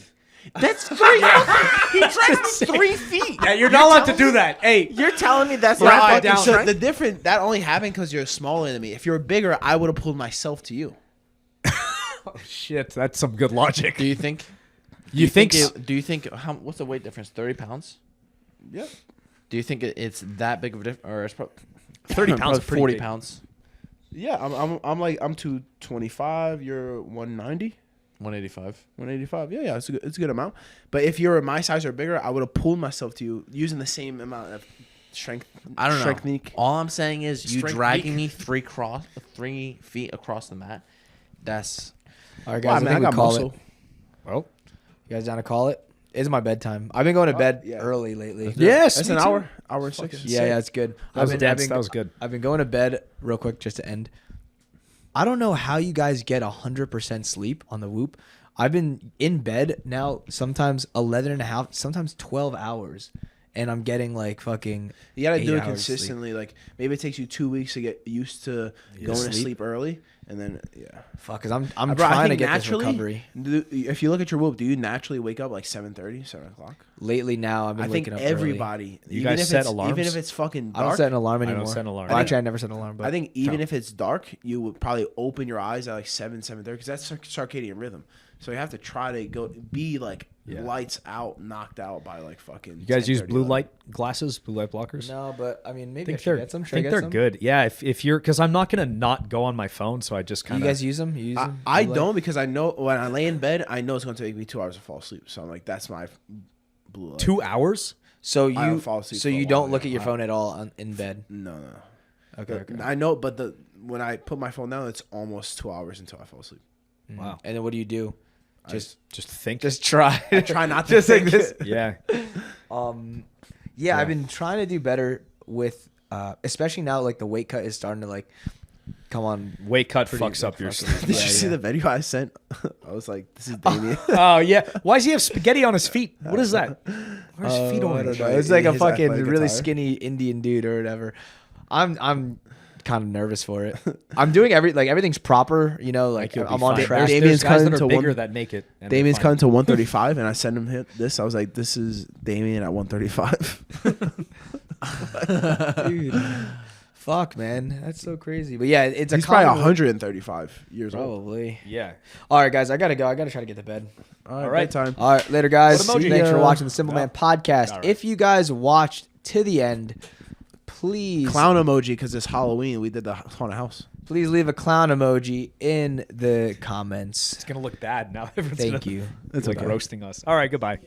That's 3 He drags me 3 feet. Yeah, you're not allowed to do that. Hey, You're telling me that's Yeah, not fucking- down. so the different that only happened because you're smaller than me. If you're bigger, I would have pulled myself to you. Shit, that's some good logic. Do you think? You think? Do you think? What's the weight difference? 30 pounds. Yeah. Do you think it's that big of a difference, or it's probably 30 pounds, probably is pretty 40 big. pounds, Yeah, I'm 225. You're 190. 185? 185. Yeah, it's a good amount. But if you're my size or bigger, I would have pulled myself to you using the same amount of strength. I don't know. Technique. All I'm saying is you Strength dragging week. me 3 feet across the mat. That's All right, Well, guys. I think we got call muscle. it. Well, You guys down to call it? It's my bedtime. I've been going to bed yeah. early lately. yes, That's me an too. hour 6. Yeah, it's good. That was dense. That was good. I've been going to bed real quick just to end. I don't know how you guys get 100% sleep on the Whoop. I've been in bed now sometimes 11 and a half, sometimes 12 hours. And I'm getting like fucking You gotta 8 do it hours consistently. Like maybe it takes you 2 weeks to get used to going to sleep. sleep early, and then Fuck, because I'm Bro, I trying to think get this naturally, recovery. If you look at your Whoop, do you naturally wake up like 7:30, 7 o'clock? Lately now I've been I think waking up everybody. You even guys if set it's, alarms? Even if it's fucking I don't dark, set an alarm I don't anymore. set an alarm. Well, actually, I never set an alarm. But I think even if it's dark, you would probably open your eyes at like 7:30 because that's circadian rhythm. So you have to try to be like lights out, knocked out by like fucking. You guys use 10:30, blue 11. light glasses, blue light blockers? no, but I mean, maybe I think should they're, get some. I Should I think get they're some? good. Yeah, if you're, because I'm not gonna not go on my phone, so I just You kind of. guys use them? You use them? I Blue light? don't because I know when I lay in bed, I know it's going to take me 2 hours to fall asleep. So I'm like, that's my blue light. 2 hours? So I don't you fall asleep so for a you while, don't look yeah. at your phone at all in bed. No. Okay. I know, but when I put my phone down, it's almost 2 hours until I fall asleep. Wow. And then what do you do? Just think. Just try. I try not to Just like think. this. yeah. Yeah, I've been trying to do better with, especially now like the weight cut is starting to like come on. Weight cut fucks up your sleep. Did you see the video I sent? I was like, this is Damien. Oh yeah. Why does he have spaghetti on his feet? What is that? Where's feet I orange? don't know. It's like a His fucking athletic really attire. skinny Indian dude or whatever. I'm kind of nervous for it. I'm doing everything's proper, you know, like You'll be I'm on fine. track. There's Damien's guys that cutting are to bigger one- that make it. and Damien's they're cutting fine. to 135, and I sent him this. I was like, this is Damien at 135. Dude. Fuck, man, that's so crazy. But yeah, it's He's a probably common- 135 years old. Probably. Yeah. All right, guys, I gotta go. I gotta try to get to bed. All right, time. All right, later, guys. What emoji? Thanks for Yeah. watching the Simpleman podcast. All right. If you guys watched to the end, please Clown emoji because it's Halloween. We did the haunted house. please leave a clown emoji in the comments. It's gonna look bad now. Everyone's Thank gonna, you. It's like okay. roasting us. All right. Goodbye.